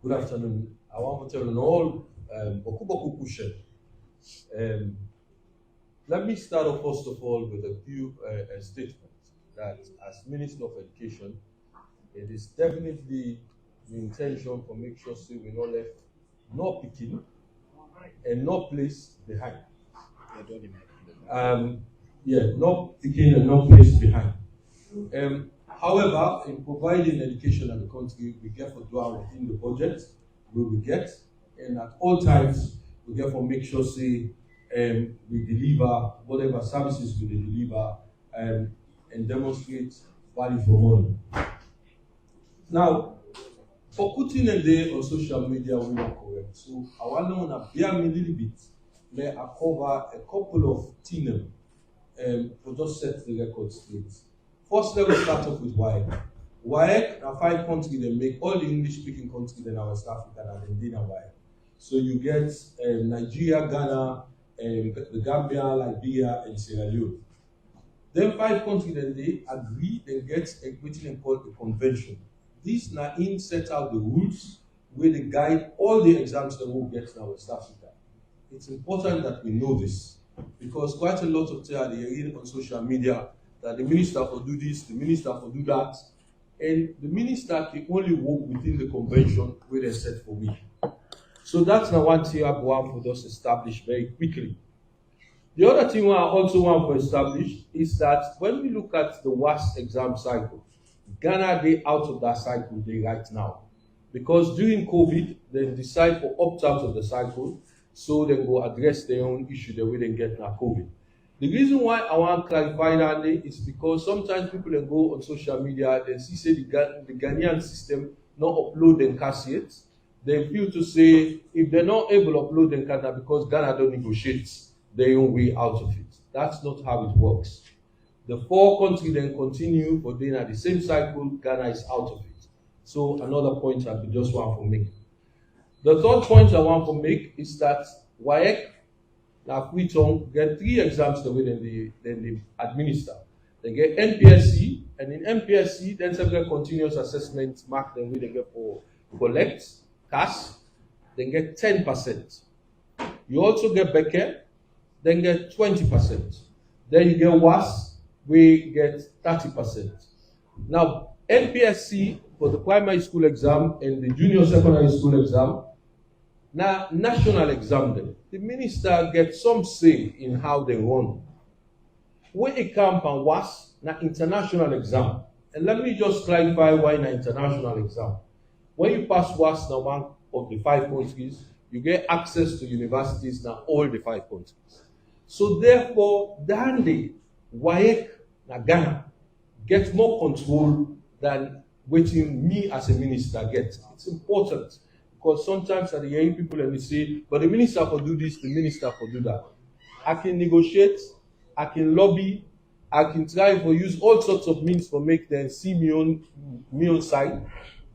Good afternoon. I want to tell you all, beaucoup kushe. Let me start off first of all with a few statements that as Minister of Education, it is definitely the intention for make sure say we not left no picking and no place behind. No picking and no place behind. However, in providing education in the country, we get for dwell within the budget we will get, and at all times we get for make sure say we deliver whatever services we deliver and demonstrate value for money. Now, for putting a day on social media, we are correct. So I want to bear me a little bit. May I cover a couple of things to just set the record straight. First, let us start off with WAEC. WAEC are 5 countries that make all the English-speaking countries in West Africa and in WAEC. So you get Nigeria, Ghana, the Gambia, Liberia, and Sierra Leone. Then 5 countries then they agree and get everything called a convention. These now in set out the rules where they guide all the exams that we'll get in West Africa. It's important that we know this because quite a lot of times they are reading on social media that the minister will do this, the minister will do that, and the minister can only work within the convention where they set for me. So that's now one thing I want for us to establish very quickly. The other thing I also want to establish is that when we look at the WAS exam cycle, Ghana, they out of that cycle they right now. Because during COVID, they decide for opt out of the cycle, so they go address their own issue the way they get now COVID. The reason why I want to clarify that is because sometimes people then go on social media, they see say the Ghanaian system not upload and cassette. They feel to say if they're not able to upload and cassette because Ghana don't negotiate their own way out of it. That's not how it works. The 4 countries then continue, but then at the same cycle, Ghana is out of it. So another point I just want to make. The third point I want to make is that WAEC, now Freetown, get 3 exams the way they administer. They get NPSC, and in NPSC, then several continuous assessment mark the way they get for collect, cash, then get 10%. You also get Becker, then get 20%. Then you get WAS, we get 30%. Now, NPSC for the primary school exam and the junior secondary school exam, now national exam then. The minister gets some say in how they run. When it comes and WAS, now international exam. And let me just clarify why an international exam. When you pass WAS now one of the 5 countries, you get access to universities now all the 5 countries. So therefore, than the WAEC na Ghana get more control than waiting me as a minister get. It's important because sometimes I hear people and they say, but the minister will do this, the minister will do that. I can negotiate, I can lobby, I can try to use all sorts of means to make them see me on side,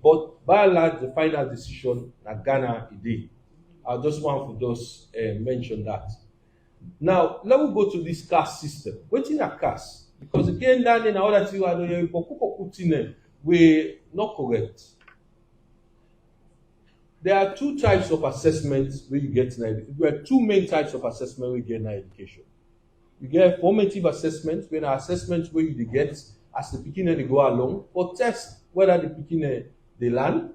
but by and large, the final decision na Ghana today. I just want to just mention that. Now, let me go to this caste system. What is a caste? Because again, down in other thing, I know we're not correct. There are 2 types of assessments where you get in education. There are 2 main types of assessment where you get in education. You get formative assessments, where are assessments where you get as the beginner they go along, or test whether the beginner they learn.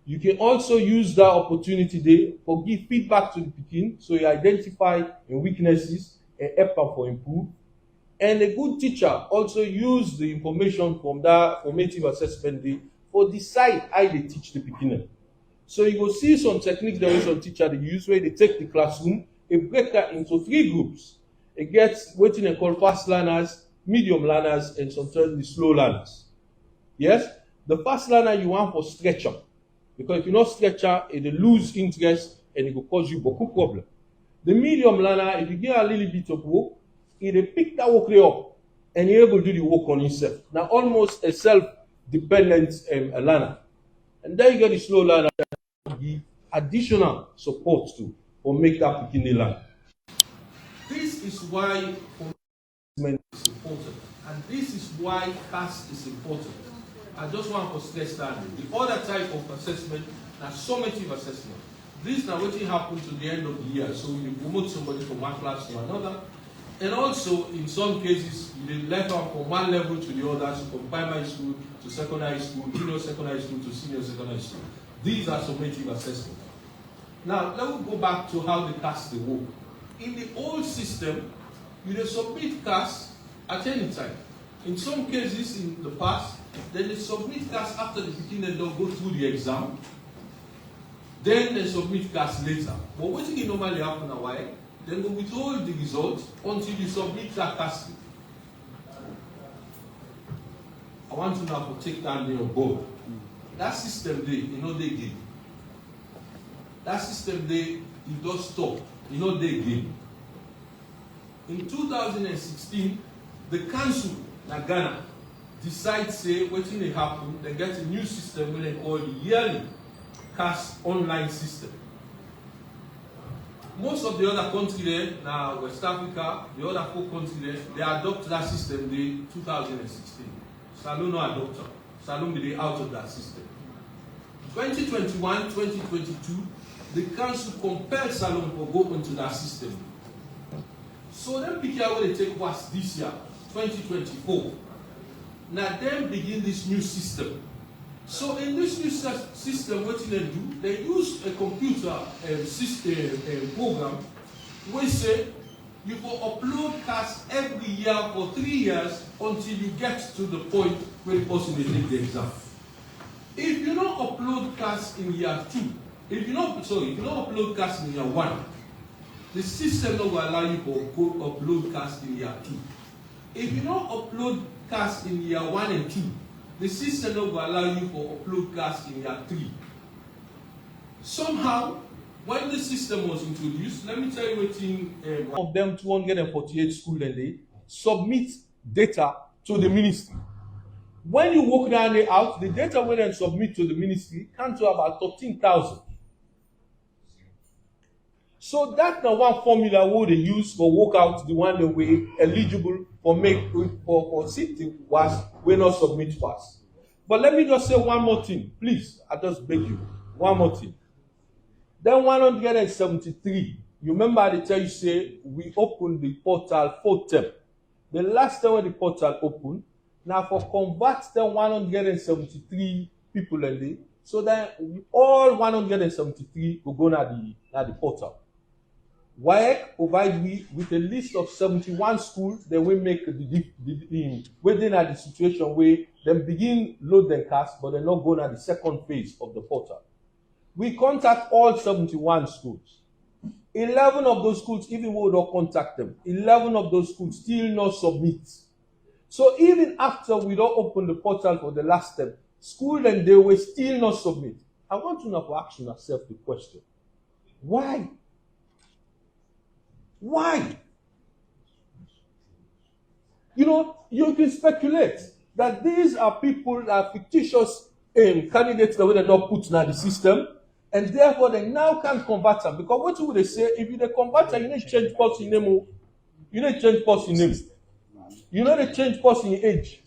You can also use that opportunity there for give feedback to the beginner, so you identify the weaknesses and help them for improve. And a good teacher also use the information from that formative assessment day for decide how they teach the beginner. So you will see some techniques that some teacher they use where they take the classroom and break that into 3 groups. It gets what they call fast learners, medium learners, and sometimes the slow learners. Yes? The fast learner you want for stretcher. Because if you not stretcher, it will lose interest and it will cause you beaucoup problem. The medium learner, if you give a little bit of work, it will pick that work up and you're able to do the work on himself. Now almost a self-dependent learner. And then you get the slow learner that give additional support to or make that beginning learn. This is why assessment is important. And this is why CAS is important. I just want to stress that the other type of assessment is summative assessment. This now what happened to the end of the year. So you promote somebody from one class to another. And also, in some cases, you left out from one level to the other, so from primary school to secondary school, junior secondary school to senior secondary school. These are summative assessments. Now, let me go back to how the CAS work. In the old system, you submit CAS at any time. In some cases, in the past, then they submit CAS after the beginning, they'll go through the exam. Then they submit CAS later. But what can normally happen a while? Then we withhold the results until you submit that CAS. I want to now take that day on board. That system day, they give. That system day, it does stop. They give. In 2016, the council, Ghana, decides, say, what they happen, they get a new system when they call the yearly CAS online system. Most of the other countries there, now West Africa, the other 4 countries there, they adopt that system in 2016. Salon no adopt it. Salon be out of that system. 2021, 2022, the council compelled Salon to go into that system. So then PKI what they take was this year, 2024. Now then begin this new system. So in this new system, what they do, they use a computer system program where say you will upload CAS every year for 3 years until you get to the point where the person will take the exam. If you don't upload CAS in year 2, if you don't upload CAS in year 1, the system will allow you to go upload CAS in year 2. If you don't upload CAS in year 1 and 2, the system will allow you to upload CAS in year 3. Somehow, when the system was introduced, let me tell you what of them 248 schools and they submit data to the ministry. When you work down there out, the data when they submit to the ministry comes to about 13,000. So that's the one formula where they use for work out the one that we eligible for sitting was we not submit first. But let me just say one more thing, please. I just beg you, one more thing. Then 173. You remember they tell you say we opened the portal 4 term. The last time when the portal opened, now for convert the 173 people in there, so that all 173 will go na the portal. WAEC provide we with a list of 71 schools that will make within the situation where they begin load their CAS, but they're not going at the second phase of the portal. We contact all 71 schools. 11 of those schools, even we don't contact them, 11 of those schools still not submit. So even after we don't open the portal for the last step, school and they will still not submit. I want you now to ask yourself the question. Why? Why? You can speculate that these are people that are fictitious candidates that they don't put in the system, and therefore they now can't convert them. Because what would they say? If you convert them, you need to change person name. You need to change person name. You know they change person age.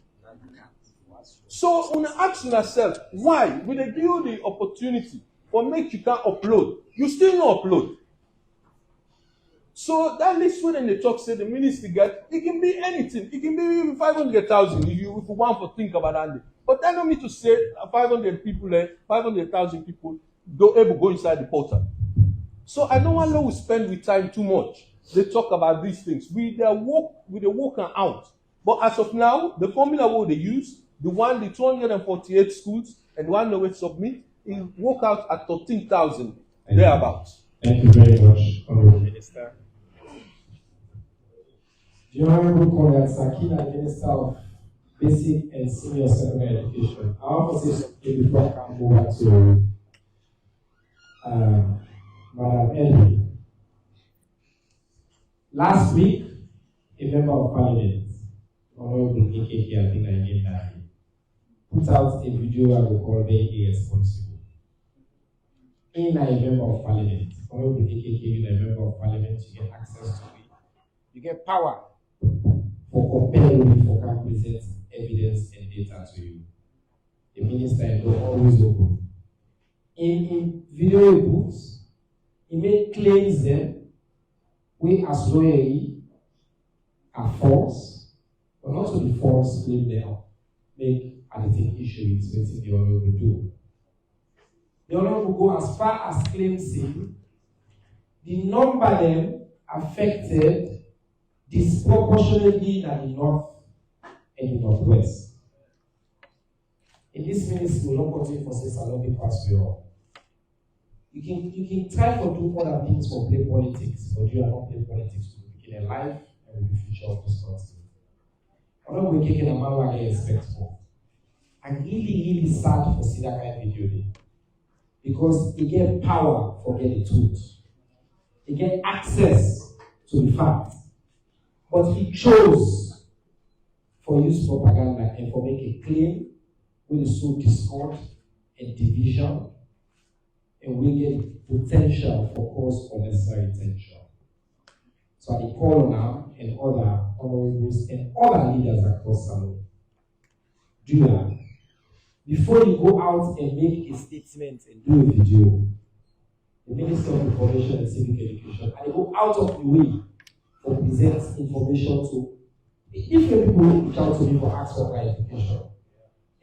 So when I ask yourself, why? When they give you the opportunity for make you can upload, you still not upload. So that list when they talk, say the ministry get, it can be anything. It can be even 500,000 if you want to think about that. But that don't mean to say 500 people, 500,000 people don't ever go inside the portal. So I don't want to spend with time too much. They talk about these things. We they work out. But as of now, the formula what they use, the 248 schools and the one that we submit, is work out at 13,000 thereabouts. Thank you very much, Honorable Minister. The Honorable Hon AKK, Minister of Basic and Senior Secondary Education. I want to say something before I come over to Madam Ellie. Last week, a member of Parliament, Honorable AKK, I think I named that, put out a video I will call very irresponsible. In a member of Parliament, Honorable AKK, in a member of Parliament, you get access to it. You get power for comparing for can present evidence and data to you. The minister is always open. In video books, He make claims them, we as lawyers are false, but not to the false claim them make anything issue with what the honorable do. The honorable go as far as claiming the number them affected disproportionately in the north and the northwest. In this ministry, we don't continue for say salon pass we all. You can try to do other things for play politics, but you are not playing politics to begin a life and with the future of this country. I'm not going to a man who I expect for. I'm really sad for see that kind of video because he get power for get the truth. He get access to the facts. But he chose for use propaganda and for make a claim with sow discord and division, and we get potential for cause unnecessary tension. So I call on and other honorables and other leaders across Salon. Do that. Before you go out and make a statement and do a video, the Minister of Information and Civic Education, I go out of the way to present information to different people who reach out to me for ask for clarification.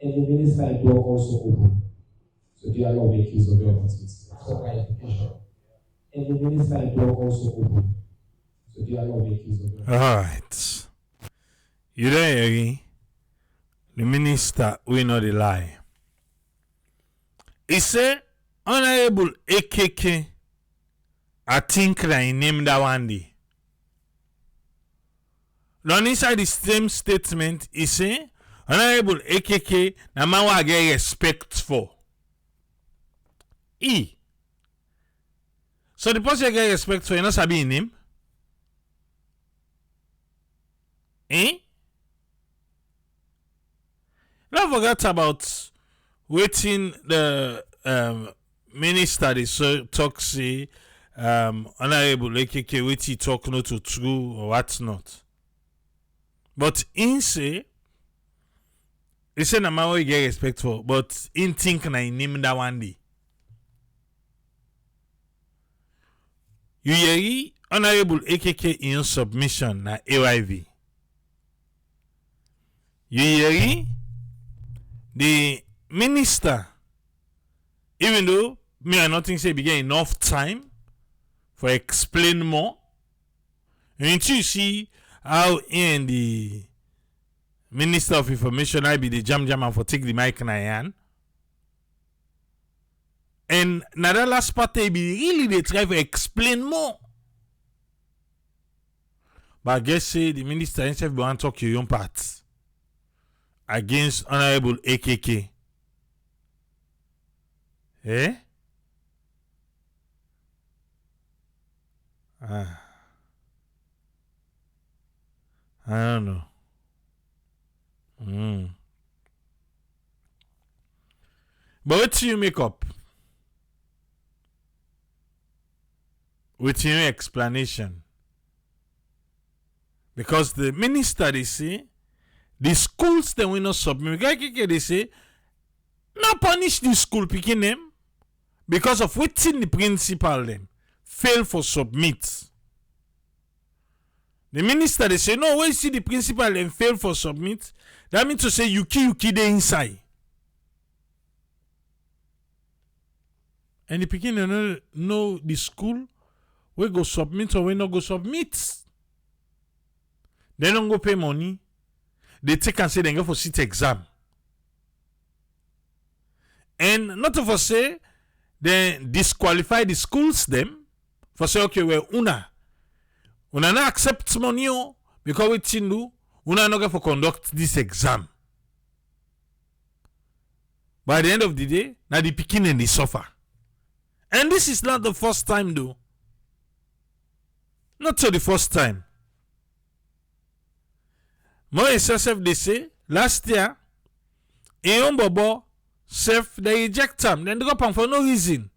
And the minister is also open. So do you allow make use of your opportunity for clarification? And the minister is also open. So do you allow make use of your opportunity? All right. You there, Yeri? The minister will not lie. He said, Honorable AKK, I think that he named that one day. Then inside the same statement, he said, Honorable AKK, na man wa get respect for. So the person get respect for, you know sabi his name? Don't forget about waiting the minister they so talk say Honorable AKK wait he talk not to true or what not. But in say he say na man we get respect for, but in think na in name that one day. You hear Honorable AKK in submission na AYV. You hear the minister, even though me I nothing say be get enough time for explain more. Until you see how in the Minister of Information I be the jam and for take the mic in hand. And na that last part they be really they try to explain more. But I guess say the minister himself want to talk your own part against Honorable AKK. Eh? I don't know. But what do you make up? With your explanation. Because the minister they say, the schools they will not submit. They say, not punish the school picking them because of waiting the principal them fail for submit. The minister they say, no, when you see the principal them fail for submit, that means to say you kill the inside. And the picking they know the school we go submit or we not go submit. They don't go pay money. They take and say they go for sit exam. And not to for say they disqualify the schools them for say okay well una not accept money because we tindu una not go for conduct this exam. By the end of the day, now the picking and they suffer. And this is not the first time though. Not so the first time. More excessive they say last year, a bobo self they eject them, then they go pan for no reason.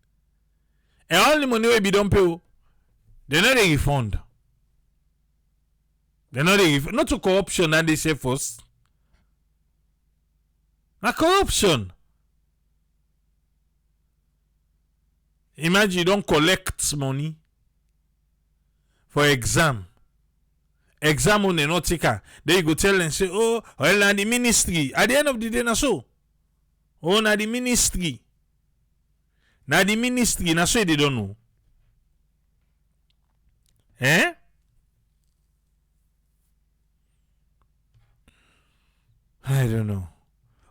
And all the money will be done pay, they not a refund. They not a refund. Not to corruption and they say first. Not corruption. Imagine you don't collect money for exam. Exam on the not take her. Then you go tell and say, oh, well, na the ministry. At the end of the day, na so. Oh, na the ministry. Na the ministry, na so they don't know. Eh? I don't know.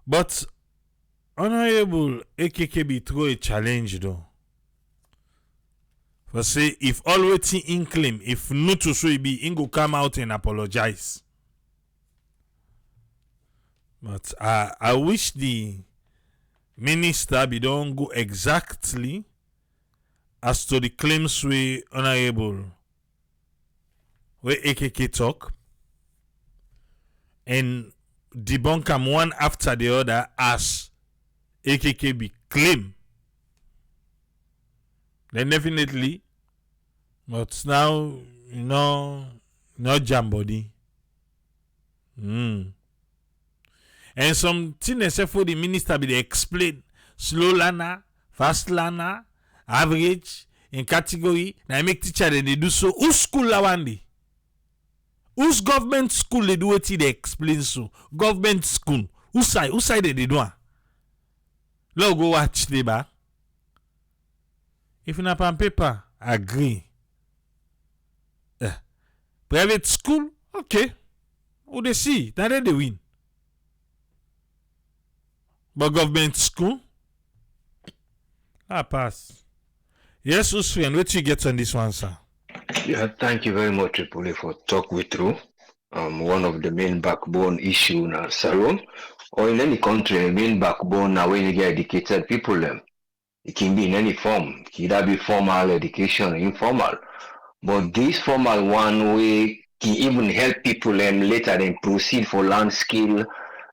But Honorable AKK be throw a challenge though. For say if all waiting in claim, if not to so it be, in go come out and apologize. But I wish the minister be don't go exactly as to the claims we Honorable where AKK talk and debunk them one after the other as AKK be claim. Then definitely, but now, not jam body. And something except for the minister be they explain slow learner, fast learner, average, in category. Now make teacher they do so. Who's school la one day? Whose government school they do it they explain so? Government school. Whose side they do it? Let's go watch the back. If you not on paper, agree. Private school, okay. Who they see? Now they win. But government school, pass. Yes, Usfian, what you get on this one, sir? Yeah, thank you very much, Tripoli, for talk we through. One of the main backbone issue in Salon or in any country, the main backbone now when you get educated people, it can be in any form. It can either be formal education or informal. But this formal one way can even help people later then proceed for learn skill.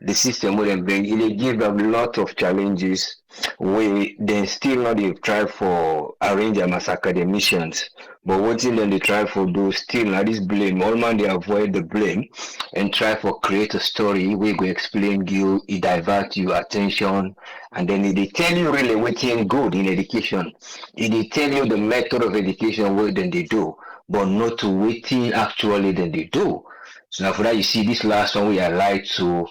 The system will bring it give them a lot of challenges where then still not they try for arrange them as academicians. But what then they try for do still not this blame. All man they avoid the blame and try for create a story where we explain you, it divert your attention, and then they tell you really what's good in education. They tell you the method of education what then they do, but not to waiting actually then they do. So now for that you see this last one we highlight to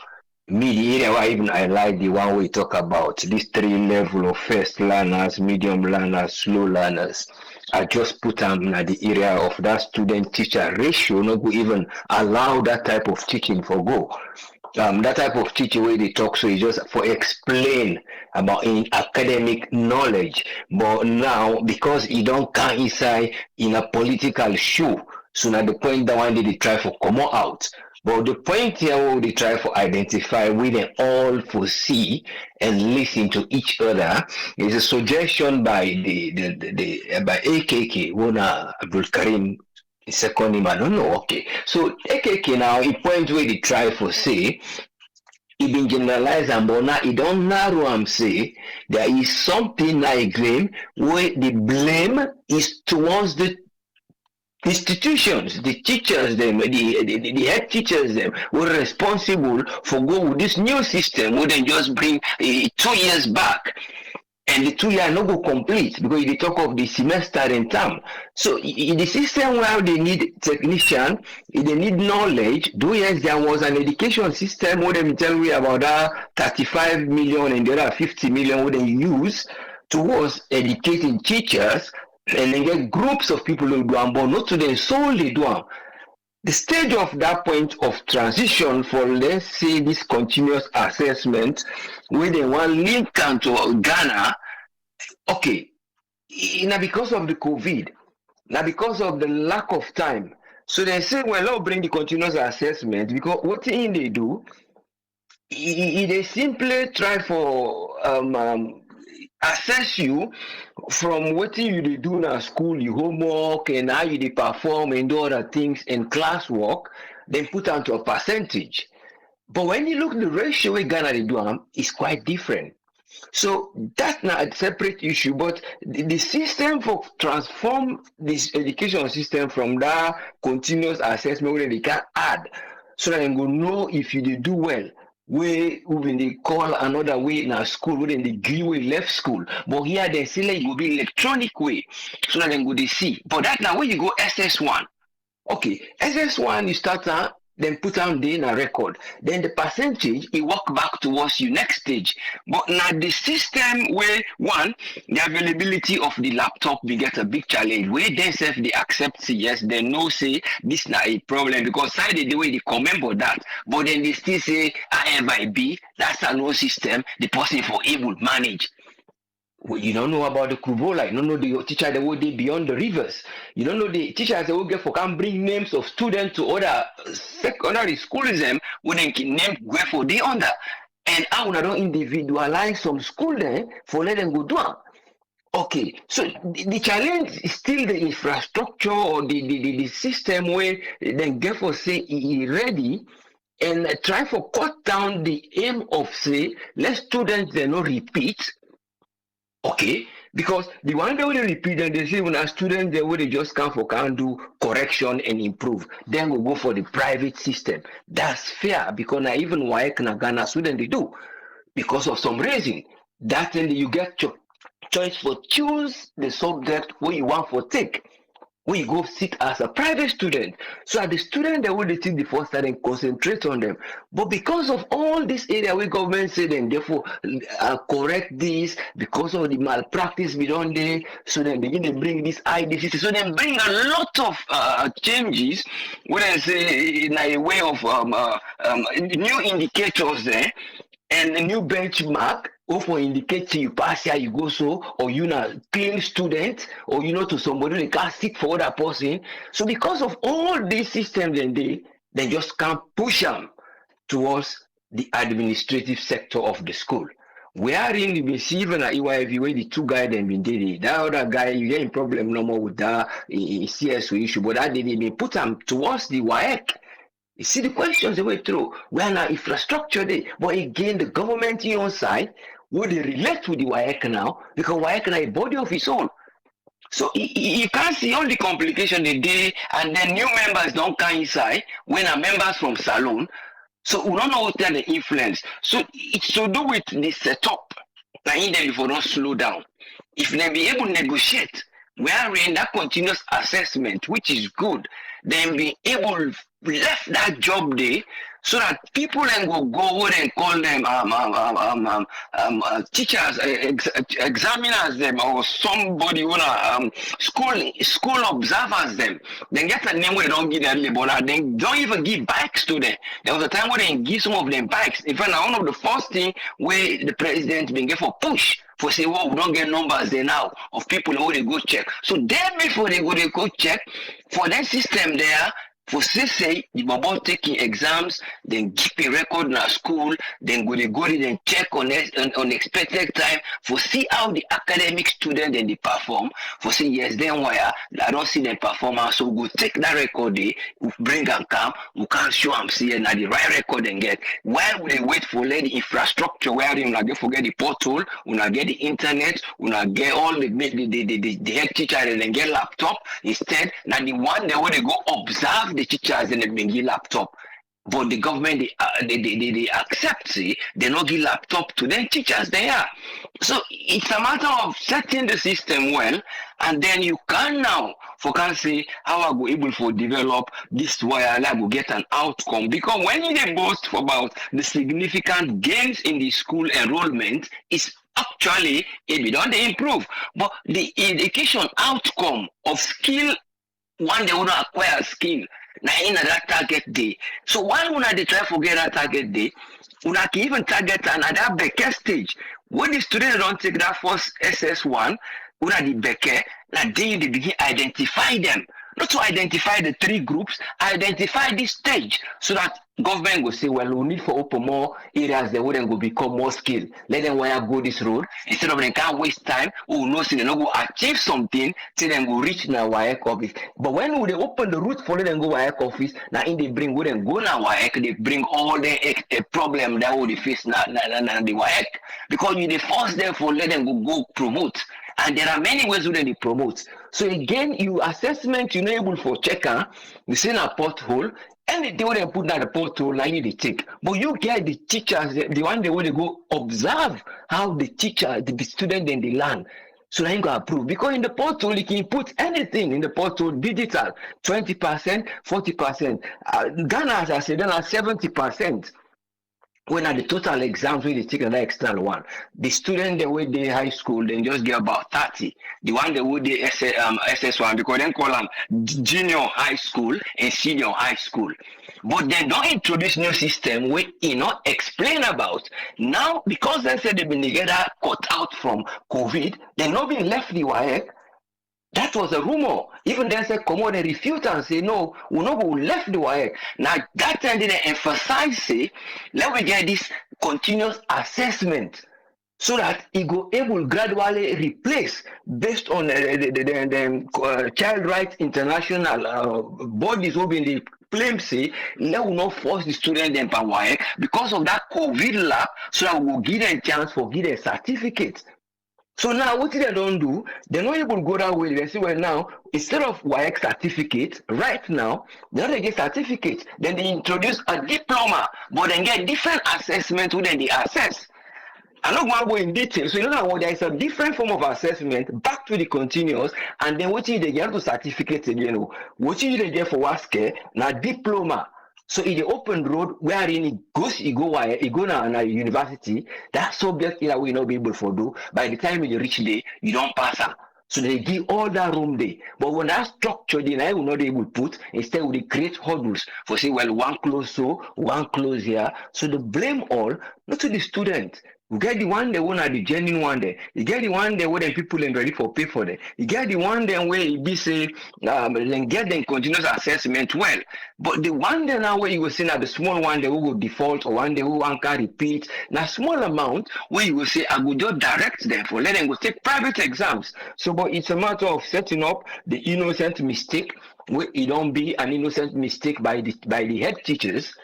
me, the area where even I like the one we talk about, these three level of first learners, medium learners, slow learners. I just put them in the area of that student-teacher ratio, not go even allow that type of teaching for go. That type of teaching where they talk so is just for explain about in academic knowledge. But now because it don't come inside in a political shoe, so now the point that one they try for come out. But the point here where they try to identify we them all foresee and listen to each other is a suggestion by by AKK, Wona Abdul Karim second name, I don't know. Okay. So AKK now a point where they try for say it been generalized and but now it don't narrow say there is something I claim where the blame is towards the institutions, the teachers, them, the head teachers, them were responsible for go with this new system. We then just bring 2 years back, and the 2 years not go complete because they talk of the semester and term. So in the system where they need technician, they need knowledge. 2 years there was an education system where they tell me about that 35 million and there are 50 million where they use towards educating teachers. And then get groups of people who do them, but not to them solely do them. The stage of that point of transition for, let's say, this continuous assessment, where they want link to Ghana, okay, now because of the COVID, now because of the lack of time, so they say, well, I'll bring the continuous assessment because what thing they do, they simply try for assess you from what you do in school, your homework, and how you perform and do other things in classwork, then put onto a percentage. But when you look at the ratio we Ghana they do, is quite different. So that's not a separate issue, but the system for transform this education system from that continuous assessment where they can add, so that they go know if you do well. when they call another way in our school, when they agree we left school. But here they say like it will be electronic way, so that they go they see. But that now when you go SS1, okay, SS1 you start then put down the in a record. Then the percentage it walk back towards you next stage. But now the system where one, the availability of the laptop we get a big challenge. Where they say they accept yes, they know say this not a problem because side the way they comment about that. But then they still say IFIB, that's a no system, the person for able manage. Well, you don't know about the Kubola, you don't know the teacher that will be beyond the rivers. You don't know the teachers that will get for can bring names of students to other secondary schools them when they can name where for the under. And I will not individualize some school there for let them go do it. Okay, so the challenge is still the infrastructure or the system where then get for say ready and try for cut down the aim of say let students they not repeat. Okay, because the one that will repeat and they say when a student they will just come for can do correction and improve, then we'll go for the private system. That's fair because now even why can a Ghana student they do because of some reason. That then you get your choice for choose the subject where you want for take. We go sit as a private student. So at the student that will take the first time and concentrate on them. But because of all this area where government said and therefore correct this because of the malpractice we don't do, so then they bring this IDC. So then bring a lot of changes, what I say in a way of new indicators there and a new benchmark. For indicate you pass here, you go so, or you not clean student, or you know to somebody they can't sit for that person. So because of all these systems, then they just can't push them towards the administrative sector of the school. We are in the receiving at EYV where the two guys then been did it. That other guy, you get problem no more with that CSO issue, but that they been put them towards the WAEC. You see the questions they way through. We are now infrastructure there, but again the government on side will they relate to the WAEC now because WAEC now a body of its own. So you can't see all the complication they did, and then new members don't come inside when are members from Salon. So we don't know what the influence. So it's to do with the setup. Now in them before don't slow down. If they be able to negotiate, we are in that continuous assessment, which is good, then be able left that job there so that people then go over and call them teachers, examiners them, or somebody wanna school observers them. Then get a name where they don't give them labor. Then don't even give bikes to them. There was a time where they give some of them bikes. In fact, one of the first thing where the president been get for push for say, well, we don't get numbers there now of people who they go check. So then before they go check for that system there. For say the Bobo taking exams, then keep a record in our school, then go then check on unexpected time for see how the academic student then they perform. For say yes, then why I don't see them performance, so we go take that record they bring and come, we can't show them see now the right record and get. While we wait for the infrastructure where you not forget the portal, we not get the internet, we not get all the head teacher and then get laptop. Instead, now the one that when they go observe the teachers and they give laptop, but the government they accept see they not give laptop to them teachers they are. So it's a matter of setting the system well, and then you can now for can say how I go able for develop this way I will get an outcome, because when you boast about the significant gains in the school enrollment is actually it don't improve, but the education outcome of skill one they want to acquire skill now in that target day. So why would they try to get that target day? We can even target another Becker stage. When the students don't take that first SS1, we the Becker, now they begin identify them. Not to identify the three groups, identify this stage so that government will say, well, we need for open more areas that wouldn't go become more skilled. Let them wire go this road instead of they can't waste time. Oh no, so they not go achieve something till then go reach now WAEC office. But when they open the route for them go WAEC office, now in they bring go then go now WAEC, they bring all the problem that would face now the WAEC, because you they force them for let them go promote. And there are many ways that they promote. So again, you assessment, you're not able for checker, you see a pothole, anything when they put down the portal, now you they take. But you get the teachers, the one they want to go observe how the teacher, the student, then they learn. So now you go approve. Because in the portal, you can put anything in the portal, digital, 20%, 40%. Ghana, as I said, then 70%. When at the total exams when they take another external one, the student the way they high school then just get about 30. The one that would the SS1 because then call them junior high school and senior high school. But they don't introduce new system where explain about now because they said they've been together cut out from COVID, they not been left the WAEC. That was a rumor. Even then said, come on, they refute and say, no, we're not going to left the wire. Now, that time they emphasize, say, let me get this continuous assessment so that it go able gradually replace based on the Child Rights International bodies who be in the claim say, let will not force the student them per wire because of that COVID lab so that we will give them a chance for give them certificate. So now what they don't do, they're not able to go that way. They say, well now, instead of WAEC certificate, right now, they don't get certificate. Then they introduce a diploma, but then get different assessment within the assess. I'm not going to go in detail. So you know what there is a different form of assessment back to the continuous, and then what you get to certificate again. What you get for WASCE, now diploma. So in the open road, wherein you go now university, that subject that we not be able to do. By the time you reach there, you don't pass her. So they give all that room there. But when that structure, then I will not be able to put, instead we create hurdles for say, well, one close so, one close here. So they blame all, not to the student. You get the one that want the genuine one there. You get the one there where the people ain't ready for pay for them. You get the one there where it be say then get the continuous assessment well. But the one there now where you will see now the small one that will default or one day who one can repeat. Now small amount where you will say I will just direct them for let them go take private exams. So but it's a matter of setting up the innocent mistake where it don't be an innocent mistake by the head teachers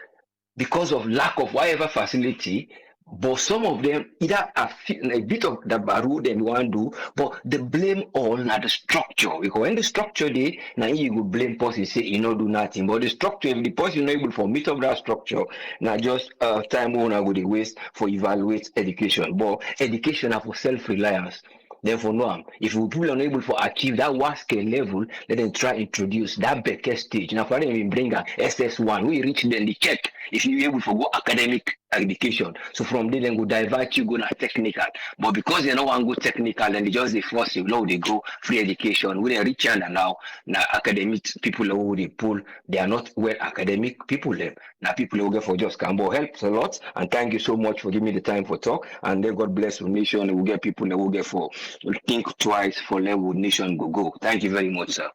because of lack of whatever facility. But some of them either a bit of the baru they want to do, but they blame all at the structure. Because when the structure they now you will blame person say you not do nothing. But the structure, if the person not able to meet up that structure, now just time on go the waste for evaluate education. But education are for self-reliance. Therefore, no. If people are unable to achieve that WASCE level, let them try introduce that Becker stage. Now, for them, we bring a SS1, we reach then the check. If you're able to go academic education, so from there, then go divert you go na technical. But because they don't want to go technical, then they just they force you now they go free education. We are rich and now academic people who they pull, they are not well academic people. Them now people who go for just Cambo helps a lot. And thank you so much for giving me the time for talk. And then God bless the nation. We get people that will get for think twice for level nation go. Thank you very much, sir.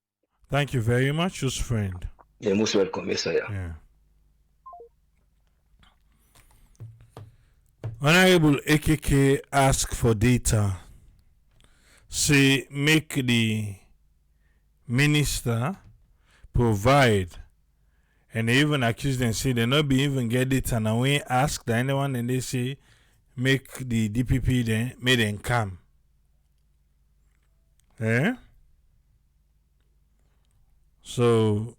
Thank you very much, your friend. You're most welcome, yes, sir. Yeah. Honorable AKK ask for data. Say make the minister provide, and they even accuse them say they not be even get it, and when ask anyone and they say make the DPP then make them come. Eh? So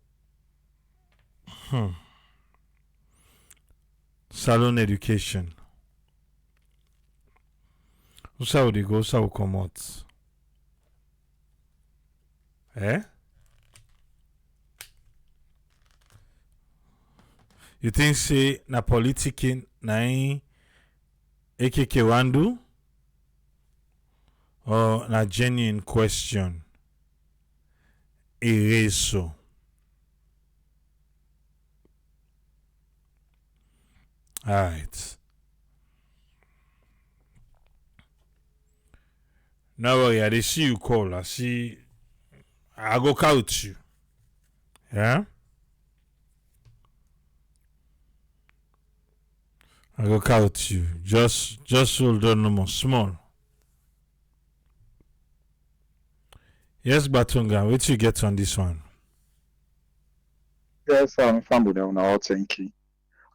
salon education. How they go, how come out? Eh? You think say na politicking na AKK wandu? Or na genuine question? Eraso. Alright. No worry, I see you call. I go count you. Yeah? I go count you. Just hold on no more. Small. Yes, Batunga, what you get on this one? Yes, I'm Fambuda now, thank you.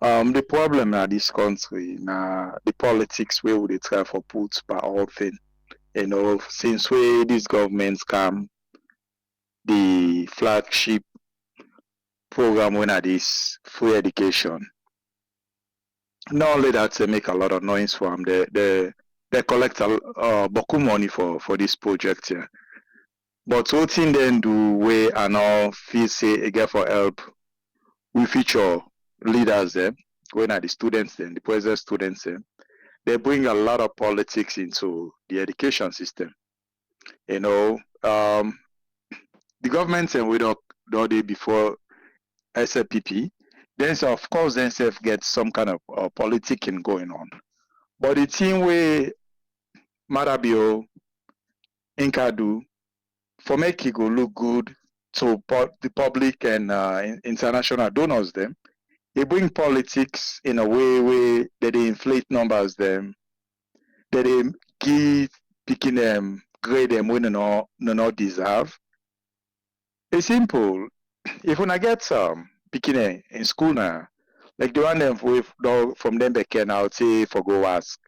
The problem in this country, the politics where would they try for put by all thing. You know, since where these governments come, the flagship program when at this free education. Not only that, they make a lot of noise for them. They collect a boku money for this project here. But what thing then do we and all feel say again for help we feature leaders them when are the students then the present students them. They bring a lot of politics into the education system. You know, the government and we don't do before SLPP, then so of course then self get some kind of politicking going on. But the thing where Marabio Inkadu for make it go look good to the public and international donors them, they bring politics in a way where they inflate numbers them, that they give picking them grade them when no not deserve. It's simple. If when I get some picking in school now, like the one them with from them they can I'll say for go ask.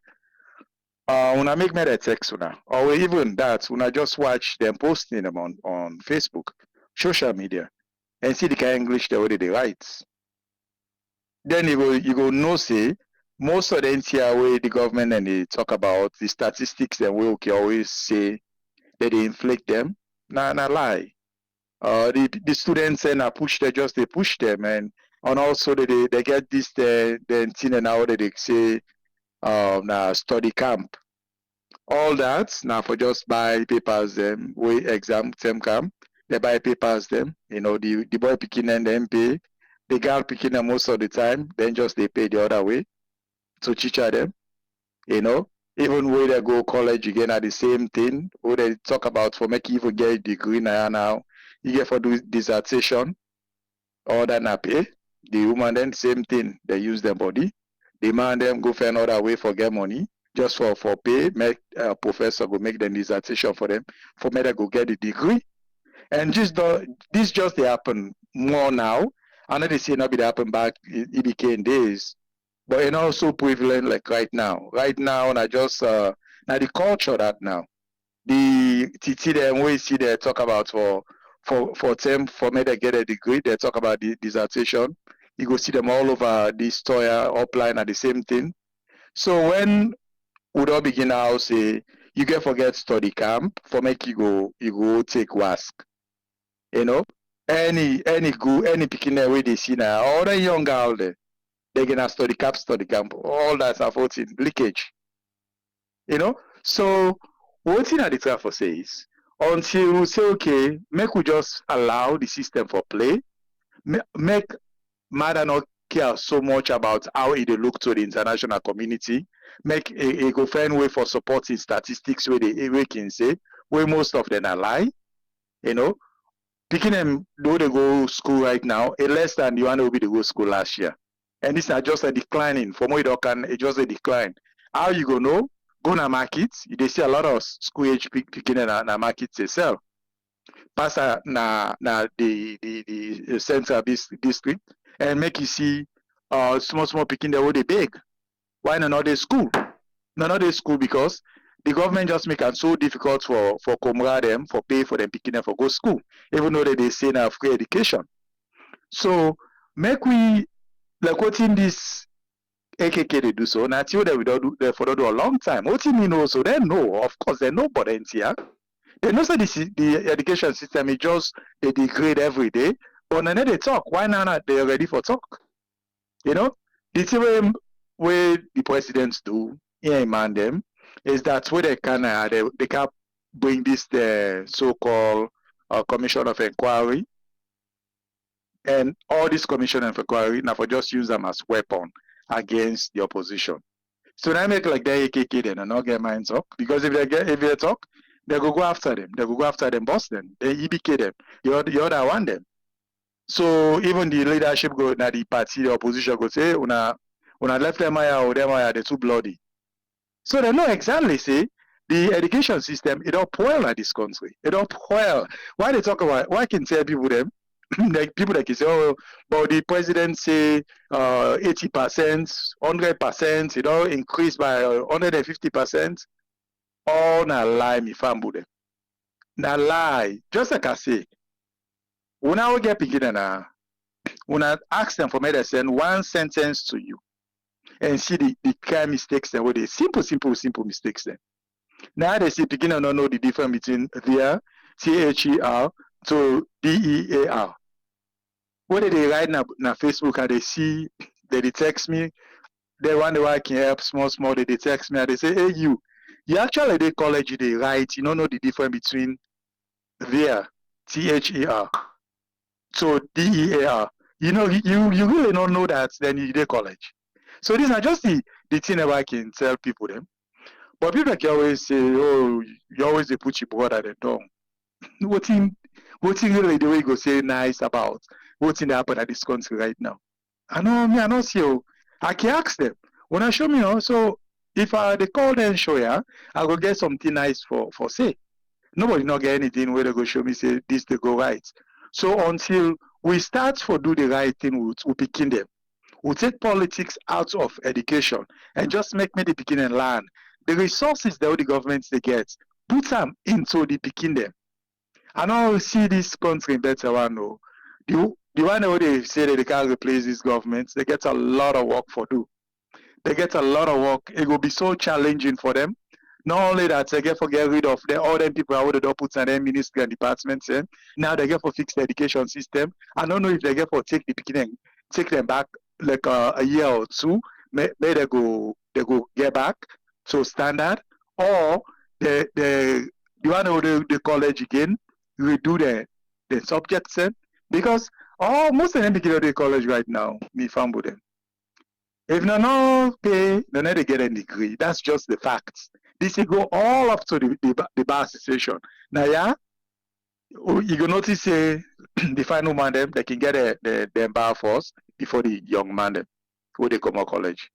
When I make me that text una, or even that when I just watch them posting them on Facebook, social media, and see the kind of English the way they write. Then you go know say most of the NTR way the government and they talk about the statistics and we okay always say that they inflate them. Nah lie. The students and I push they push them and also they get this the thing and now that they say now study camp. All that now for just buy papers them way exam term camp. They buy papers them, you know, the boy picking and them pay. The girl picking them most of the time, then just they pay the other way to teacher them, you know. Even when they go college again at the same thing, where they talk about for make you even get a degree now, you get for do dissertation, all that na pay. The woman then same thing, they use their body. The man them go find another way for get money, just for pay, make a professor go make the dissertation for them, for me to go get the degree. And this just they happen more now. I know they say not be happen back it became days, but it's also prevalent like right now. Right now, I just now the culture that now the TT them we see they talk about for them for me to get a degree. They talk about the dissertation. You go see them all over the story upline at the same thing. So when we don't begin now say you get forget study camp for make you go take WASC. You know, any good any picking way they see now, all the young girl there, they gonna study camp, all that's avoiding leakage. You know, so one thing that the traffic says until we say okay, make we just allow the system for play, make matter not care so much about how it look to the international community, make a go find way for supporting statistics where they can say where most of them are lie, you know. Picking them though they go school right now, it less than the one will be they go school last year. And this is just a declining. For more can it's just a decline. How you go know? Go na markets, they see a lot of school age picking na markets they sell. Pass na the central district and make you see small picking the way they beg. Why not they school? Not they school because the government just make it so difficult for comrade them for pay for them picking them for go school, even though they say now free education. So make we like what in this AKK they do so. Now till they will do for do a long time. What you mean also they know, of course they know but here. They know that the education system is just they degrade every day. But then they talk. Why not they are ready for talk? You know? The thing where the presidents do here in them is that where they can bring this the so-called commission of inquiry, and all this commission of inquiry now for just use them as weapon against the opposition. So now make like the AKK then and not get minds up because if they talk, they go after them. They go after them, boss them. They EBK them. You other one them. So even the leadership go now the party, the opposition go say, una left them or them they're too bloody. So they know exactly say the education system it all spoil at this country. It all spoil. Why they talk about why can tell people them like people that can say, oh, but the president say 80%, 100%, you know, increased by 150%. All na lie, me fambu them. Na lie. Just like I say, when I get beginning When I ask them for me to send one sentence to you and see the kind mistakes and what they simple mistakes then. Now they see beginner don't know the difference between there, THER to DEAR. What did they write na Facebook and they see they text me, they wonder why I can help small, they text me and they say, hey you actually they college they write, you don't know the difference between there, THER to DEAR. You know, you really don't know that, then you did college. So these are just the thing that I can tell people them. But people can always say, oh, you always they put your brother at the door. What thing really the way you go say nice about what's in the happen at this country right now? I know see you. I can ask them. When I show me, so if they call them show ya, I go get something nice for say. Nobody not get anything where they go show me say this they go right. So until we start for do the right thing, we begin them. We take politics out of education and just make me the begin and learn. The resources that the governments they get, put them into the begin them. I now see this country better one no. The one where they say that they can't replace these governments, they get a lot of work for do. They get a lot of work. It will be so challenging for them. Not only that, they get for get rid of all them people who would put in their ministry and departments in. Now they get for fix the education system. I don't know if they get for take the beginning, take them back like a year or two. May they go get back to standard, or the one who the college again redo the subjects in, because most of them begin the college right now. Me family them. If no pay, they never get a degree. That's just the facts. This will go all up to the bar situation. Now, yeah, you can notice the final man them they can get the bar first before the young man them who they come out college.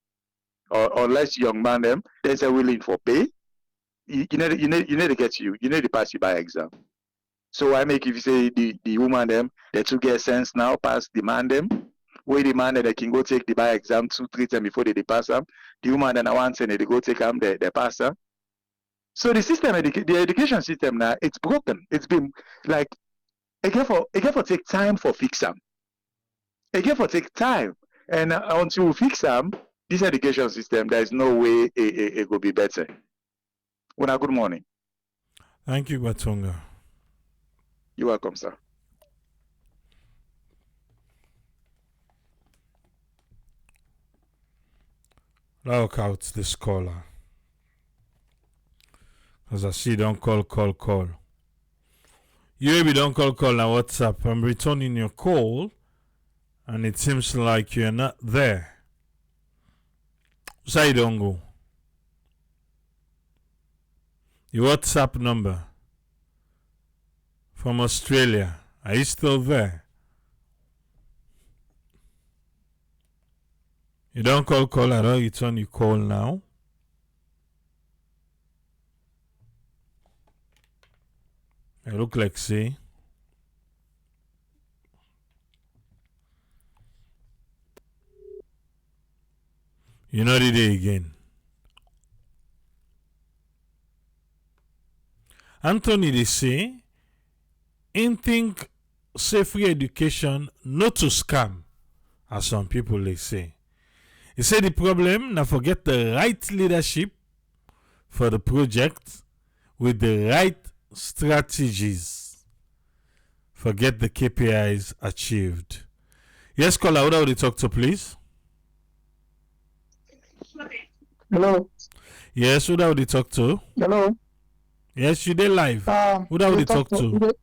Or unless young man them there's a willing for pay, you need to get you need to pass you by exam. So I make if you say the woman them they to get sense now pass the man them. Where the man that they can go take the by exam 2-3 times before they pass them. The woman that I want and they go take them they pass them. So the system, the education system now, it's broken. It's been like it get for take time for fix them. It get for take time, and until we fix them, this education system, there is no way it will be better. Well, good morning. Thank you, Batonga. You're welcome, sir. Look out this caller. As I see, don't call. You maybe don't call now WhatsApp. I'm returning your call, and it seems like you're not there. So you don't go. Your WhatsApp number from Australia. Are you still there? You don't call at all. It's on your call now. I look like see. You know the day again. Anthony they say, in think say free education not to scam, as some people they say. He said the problem now forget the right leadership for the project with the right strategies. Forget the KPIs achieved. Yes, caller, who would you talk to, please? Hello. Yes, who would you talk to? Hello. Yes, you did live. Who would you talk to?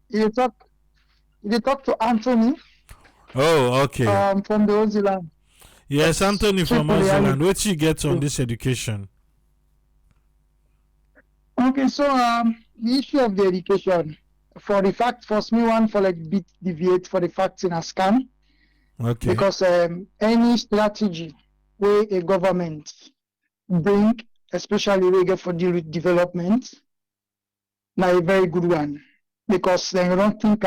You talk to Anthony. Oh, okay. From the New Zealand. Yes, Anthony from New Zealand. What you get on this education? Okay, so the issue of the education, for the fact, first me one for like bit deviate for the facts in a scam. Okay. Because any strategy where a government bring, especially we get for development, now a very good one. Because they don't think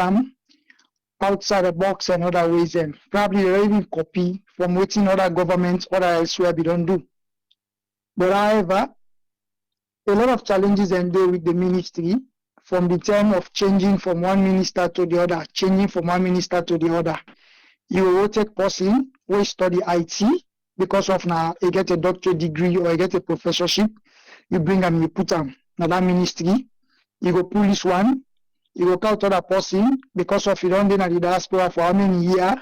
outside the box and other ways, and probably they even copy from waiting other governments or elsewhere we don't do. But however, a lot of challenges and there with the ministry from the time of changing from one minister to the other, changing from one minister to the other. You will take person who study IT because of now you get a doctorate degree or you get a professorship. You bring them, you put them in that ministry. You go pull this one. You go count other person because of you don't been at the diaspora for how many years.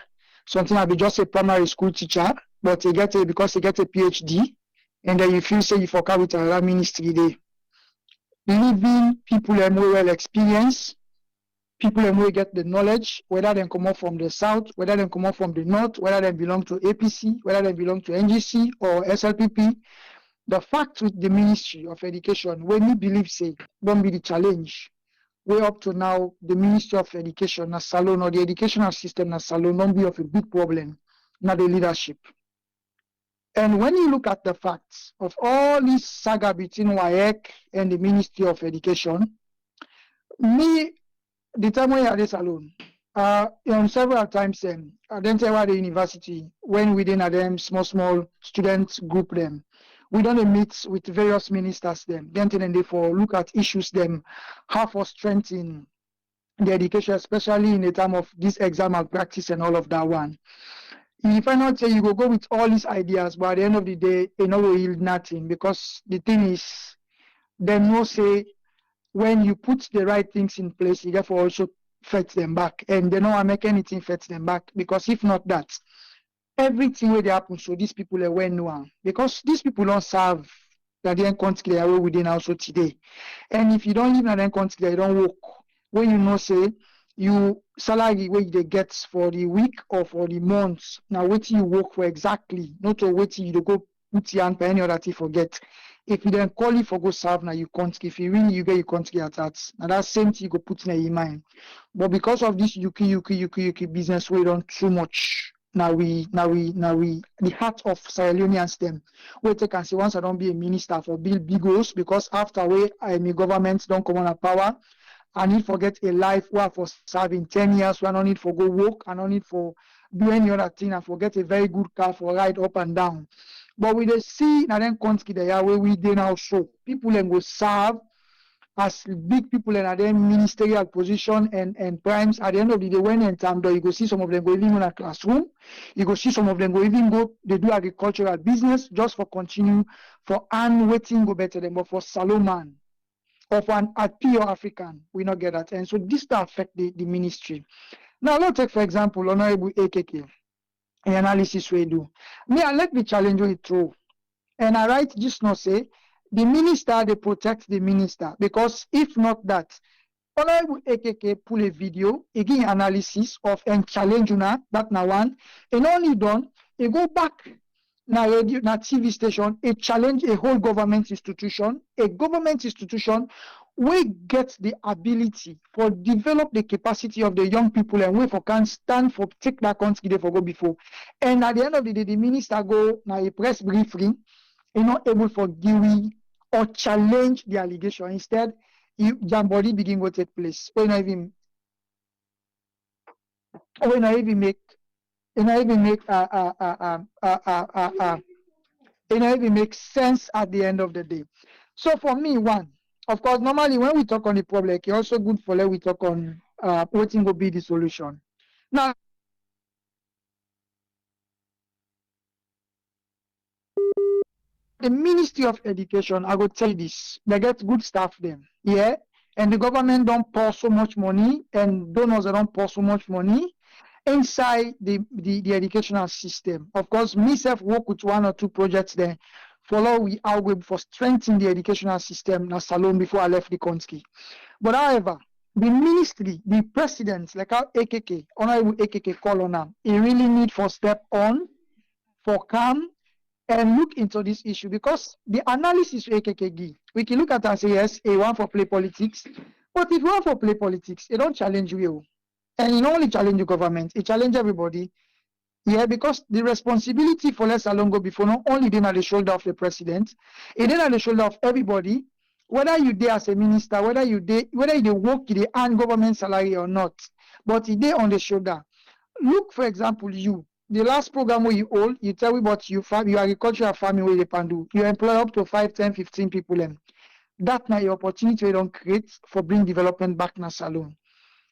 Something will be just a primary school teacher, but you get a because you get a PhD, and then you feel say you forgot with another ministry there. Leaving people who well experienced, people who get the knowledge, whether they come up from the south, whether they come up from the north, whether they belong to APC, whether they belong to NGC or SLPP. The fact with the Ministry of Education, when you believe say, don't be the challenge. Way up to now, the Ministry of Education, na salon, or the educational system, na salon, don't be of a big problem, not the leadership. And when you look at the facts of all this saga between WAEC and the Ministry of Education, me, the time when I had this alone, several times, I didn't tell the university, when we didn't have them small students group them, we don't meet with various ministers them, then they for look at issues them, how for strengthen the education, especially in the time of this exam malpractice and all of that one. If I not say you go with all these ideas, but at the end of the day, it no will yield nothing, because the thing is, they no say when you put the right things in place, you therefore also fetch them back, and they don't make anything fetch them back, because if not that, everything where they happen, so these people are well known, because these people don't serve that they country they are within also today, and if you don't live in that country, they don't work. When you know say you salary where they get for the week or for the months, now what you work for exactly, not to wait you to go put your hand for any other thing forget. If you then call you for go serve now you country, if you really you get your country at that, now that same thing you go put in your mind. But because of this UK business we done too much. Now we the heart of Sierra Leoneans them. We take and say once I don't be a minister for build big goals, because after we my government don't come on power, I need forget a life where for serving 10 years, where I don't need for go work, I don't need for do any other thing, and forget a very good car for ride up and down. But we dey see na then country they are where we dey now show people and go serve as big people in their ministerial position and primes. At the end of the day, when in time though, you go see some of them go even in a classroom, you go see some of them go even go they do agricultural business just for continue for and waiting go better than, but for Salomon or for an pure African, we not get that. And so this to affect the ministry. Now let's take for example Honorable AKK, the analysis we do. Me, I let me challenge you through. And I write just not say the minister, they protect the minister, because if not that, Honorable AKK pull a video, again analysis of and challenge una, that na one, and only done, he go back na radio, na TV station, a challenge a whole government institution we get the ability for develop the capacity of the young people and we for can stand for take that country they for go before. And at the end of the day, the minister go na a press briefing, not able for give or challenge the allegation. Instead, Jambody begin to take place. When I even make sense at the end of the day. So for me, one, of course, normally when we talk on the problem, it's also good for let we talk on what will be the solution. Now, the Ministry of Education, I will tell you this, they get good staff them, yeah, and the government don't pour so much money, and donors don't pour so much money inside the educational system. Of course, myself work with one or two projects there, follow we our way for strengthening the educational system na Salon before I left the country. But however, the ministry, the president, like our AKK, Honorable AKK call on them, he really need for step on, for calm, and look into this issue, because the analysis AKK give, we can look at and say, yes, a one for play politics, but if you want for play politics, it don't challenge you. And it not only challenge the government, it challenge everybody. Yeah, because the responsibility for less along go before not only then at the shoulder of the president, it then at the shoulder of everybody, whether you there as a minister, whether you work in the earn government salary or not, but it there on the shoulder. Look, for example, the last program where you hold, you tell me about you agricultural farming where you can do. You employ up to 5, 10, 15 people. That now your opportunity you don't create for bring development back in Salon.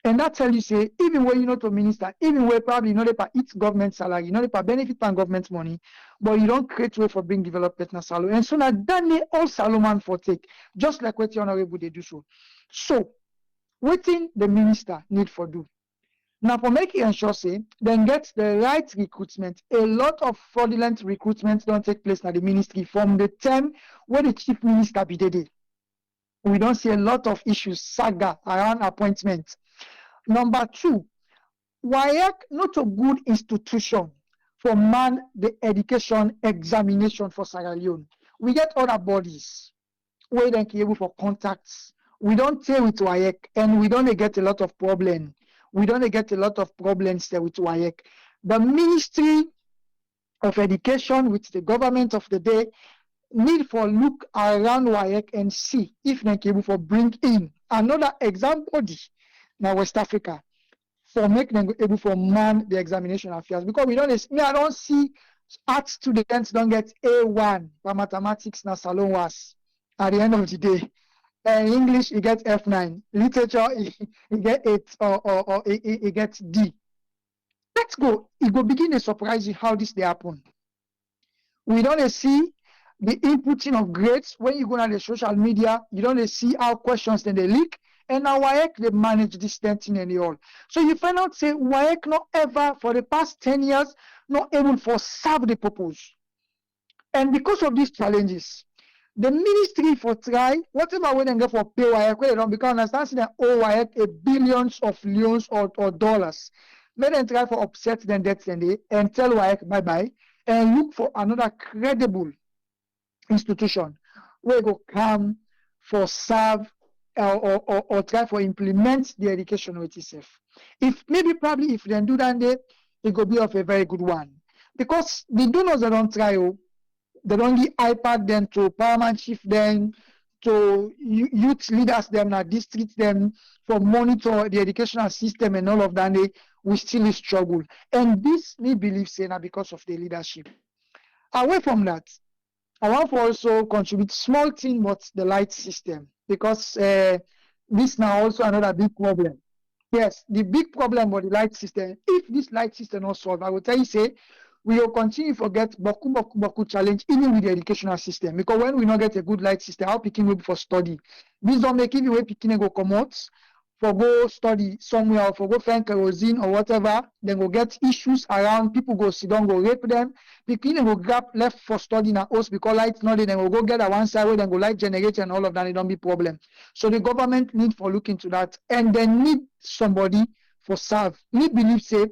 And that tell you say, even when you're not a minister, even where probably you know they pay its government salary, you know they pay benefit and government money, but you don't create way for being development na salo. And so now that all Salomon for take, just like what the honorable they do so. So waiting the minister need for do. Now for making ensure say then get the right recruitment. A lot of fraudulent recruitment don't take place in the ministry from the time when the chief minister be there. We don't see a lot of issues, saga around appointments. Number two, WAEC not a good institution for man the education examination for Sierra Leone. We get other bodies where they can able for contacts. We don't deal with WAEC and we don't get a lot of problem. We don't get a lot of problems there with WAEC. The Ministry of Education, with the government of the day, need for look around WAEC and see if they can able for bring in another exam body now West Africa for make them able for man the examination affairs, because I don't see art students don't get A1 for mathematics na salon was at the end of the day. English you get F9, literature you get 8 or you get D. Let's go. It go begin to surprise you how this they happen. We don't see the inputting of grades when you go on the social media. You don't see how questions then they leak. And now WAEC they manage this thing and all. So you find out say WAEC not ever for the past 10 years not able for serve the purpose. And because of these challenges, the ministry for try whatever way they go for pay WAEC, they don't because understand that owe WAEC a billions of leons or dollars. Let them try for upset them debts and tell WAEC bye bye and look for another credible institution where go come for serve or try for implement the education with itself. If maybe probably if they do that, it could be of a very good one. Because the donors they don't try, they don't give iPad them to paramount chief them to youth leaders them na district them for monitor the educational system and all of that, we still struggle. And this me believe say na because of the leadership. Away from that, I want to also contribute small thing but the light system, because this now also another big problem. Yes, the big problem with the light system, if this light system not solved, I will tell you say we will continue to forget boku challenge even with the educational system, because when we not get a good light system, how picking will be for study. This don't make even way picking go come out for go study somewhere or for go find kerosene or whatever, then go get issues around, people go sit down, go rape them, picking go grab left for study in a house because light not there, then go get at one side where then go light generate and all of that, it don't be problem. So the government need for look into that, and they need somebody for serve. Me believe say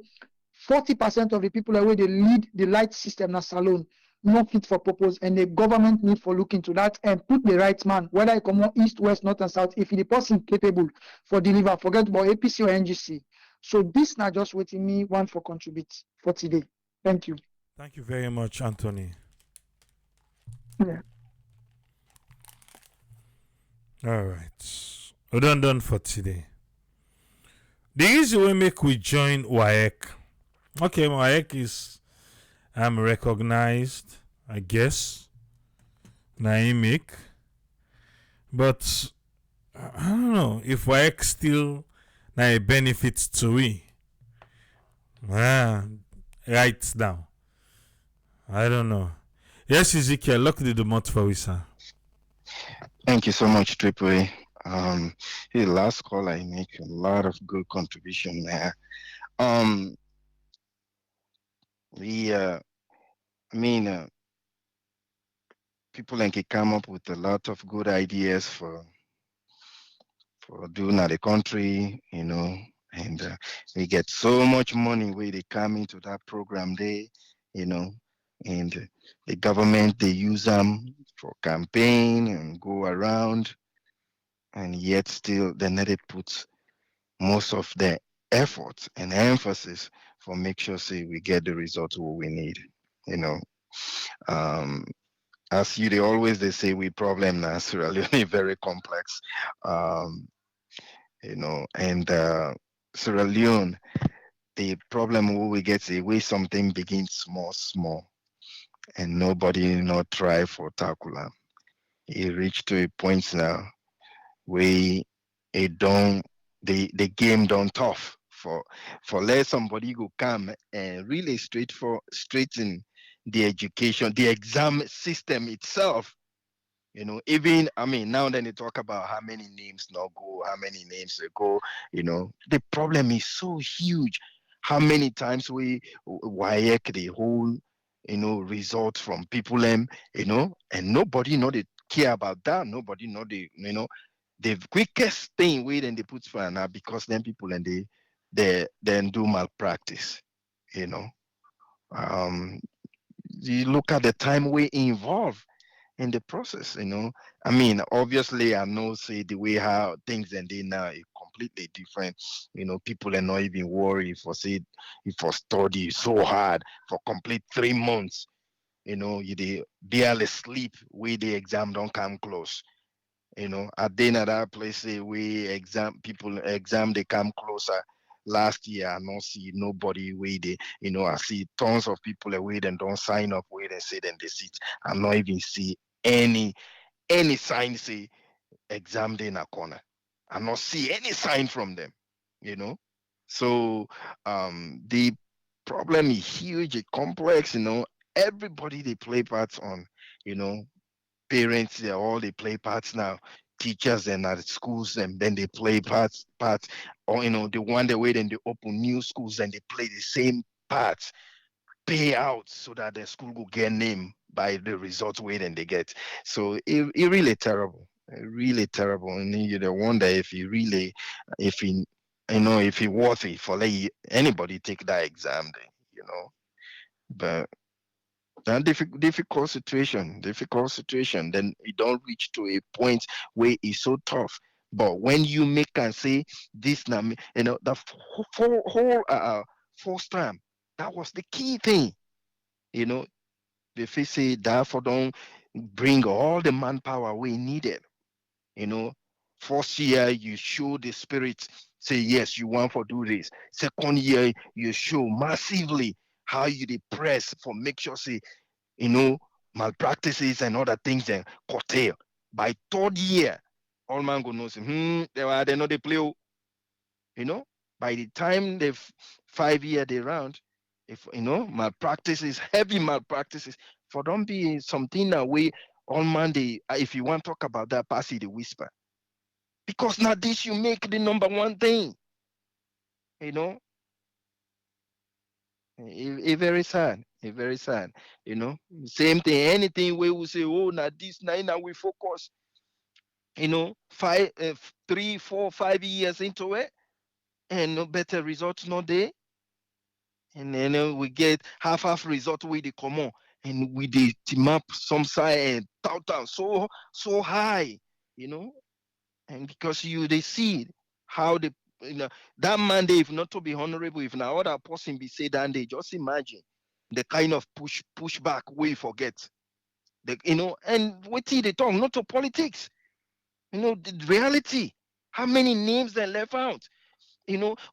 40% of the people where they lead the light system na salon not fit for purpose, and the government need for look into that and put the right man, whether I come east, west, north, and south, if the person capable for deliver, forget about APC or NGC. So this not just waiting me one for contribute for today. Thank you. Thank you very much, Anthony. Yeah. All right. We're done for today. The reason we make we join WAEC. Okay, WAEC is recognized, I guess. Naimic. But I don't know if WAEC still a benefit to we. Right now. I don't know. Yes, Ezekiel, look the month for we, sir. Thank you so much, Triple A. The last call I make a lot of good contribution there. People can come up with a lot of good ideas for doing at the country, and we get so much money where they come into that program there, and the government, they use them for campaign and go around, and yet still they never put most of the effort and emphasis for make sure say we get the results what we need, as they always they say we problem now Sierra Leone very complex, and Sierra Leone, the problem we get is where something begins small and nobody not try for tackle. It reached to a point now where it don't the game done tough for let somebody go come and really straighten the education, the exam system itself. Even I mean now then they talk about how many names not go, how many names they go. The problem is so huge. How many times we WIEC the whole result from people and nobody know they care about that. Nobody know the quickest thing we then they put for now because then people and they then do malpractice. You know, um, you look at the time we involve in the process. I mean, obviously, I know say the way how things and they now is completely different. People are not even worried for say if for study so hard for complete 3 months. You they barely sleep where the exam don't come close. At the end of that place, say we exam they come closer. Last year, I don't see nobody waiting. I see tons of people wait and don't sign up, wait and sit in the seat. I not even see any sign say exam day in a corner. I not see any sign from them. You know, so the problem is huge, it's complex. Everybody they play parts on. You know, parents they all they play parts now, teachers and at schools and then they play parts or the one they wait and they open new schools and they play the same parts, pay out so that the school will get name by the results wait and they get. So it really terrible, really terrible. And you wonder if he really if he if he worthy for let anybody take that exam day, but difficult situation. Then it don't reach to a point where it's so tough. But when you make and say this now, the whole first time, that was the key thing. You know, if they say therefore don't bring all the manpower we needed. You know, first year you show the spirit, say yes, you want for do this. Second year you show massively how you depress for make sure say you know, malpractices and other things and curtail. By third year, all man go know say, they know they play, you know. By the time the 5 year they round, if malpractices, heavy malpractices, for don't be something that way all man they if you want to talk about that, pass it the whisper. Because now this you make the number one thing, you know. It very sad. It very sad. Same thing. Anything we will say, oh, now this, now we focus. 3, 4, 5 years into it, and no better results no day, and then we get half result with the common, and we the team up some side and down so high, you know, and because you they see how the you know that man they if not to be honorable if now other person be say that they just imagine the kind of push back we forget and what they talk not to politics, the reality, how many names they left out,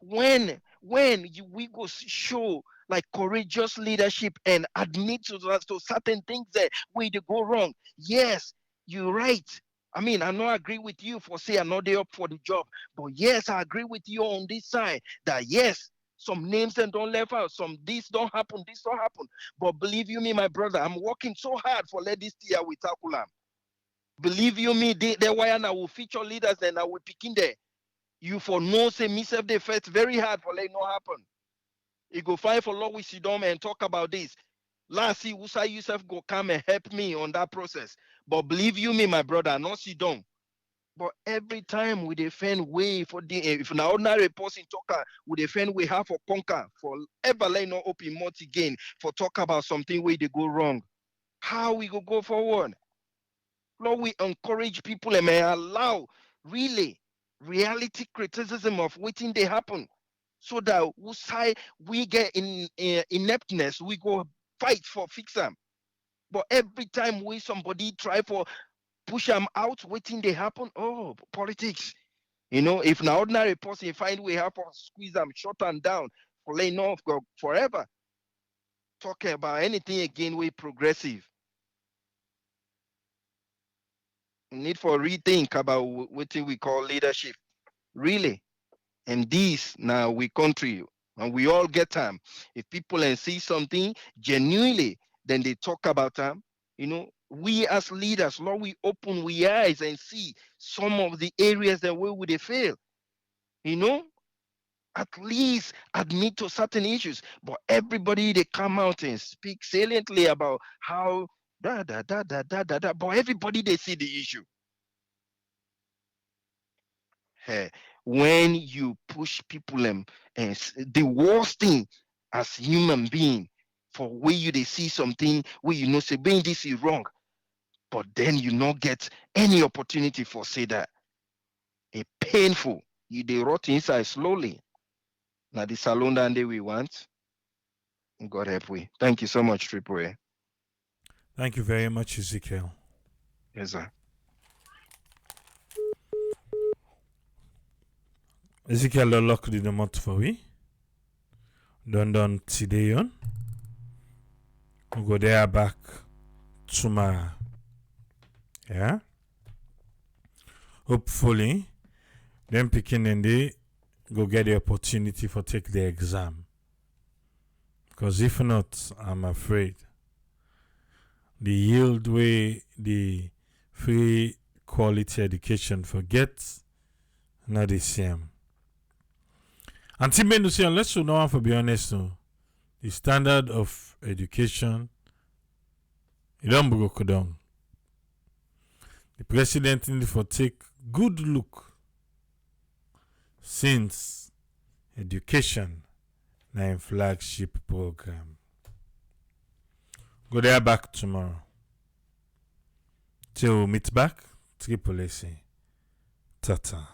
when we go show like courageous leadership and admit to certain things that way they go wrong. Yes, you're right. I mean, I not agree with you for say I'm not there up for the job, but yes, I agree with you on this side that yes, some names and don't left out, some this don't happen. But believe you me, my brother, I'm working so hard for let this year with Takulam. Believe you me, they why I will feature leaders and I will pick in there. You for no say myself they fight very hard for let it not happen. You go find for law with Sidom and talk about this. Last see Usa yourself go come and help me on that process. But believe you me, my brother, not Sidom. But every time we defend way for the if an ordinary person talker we defend we have for conquer for ever let no open multi gain for talk about something where they go wrong. How we go forward? Lord, we encourage people and may allow really reality criticism of waiting they happen so that we say we get in ineptness, we go fight for fix them. But every time we somebody try for push them out, waiting they happen. Oh, politics. If an ordinary person find we have to squeeze them, shut them down, for laying off go forever. Talking about anything again, we progressive. Need for rethink about what we call leadership. Really. And this now we country and we all get time. If people and see something genuinely, then they talk about them. We as leaders, Lord, we open we eyes and see some of the areas that where would they fail. You know, at least admit to certain issues. But everybody they come out and speak saliently about how da. But everybody they see the issue. Hey, when you push people and the worst thing as human being for where you they see something where say being this is wrong, but then you not get any opportunity for say that a painful you they rot inside slowly. Now the salon that day we want. God help we. Thank you so much, Triple A. Thank you very much, Ezekiel. Yes, sir. Ezekiel lock the month for we. Don Tideon. We go there back tomorrow. Yeah. Hopefully, them picking and they go get the opportunity for take the exam. Because if not, I'm afraid the yield way the free quality education forgets not the same. Until men say, unless you know, for be honest, no, the standard of education, it don't go down. The president need for take good look since education na in flagship program. Go there back tomorrow. Till meet back, Triple A. Tata.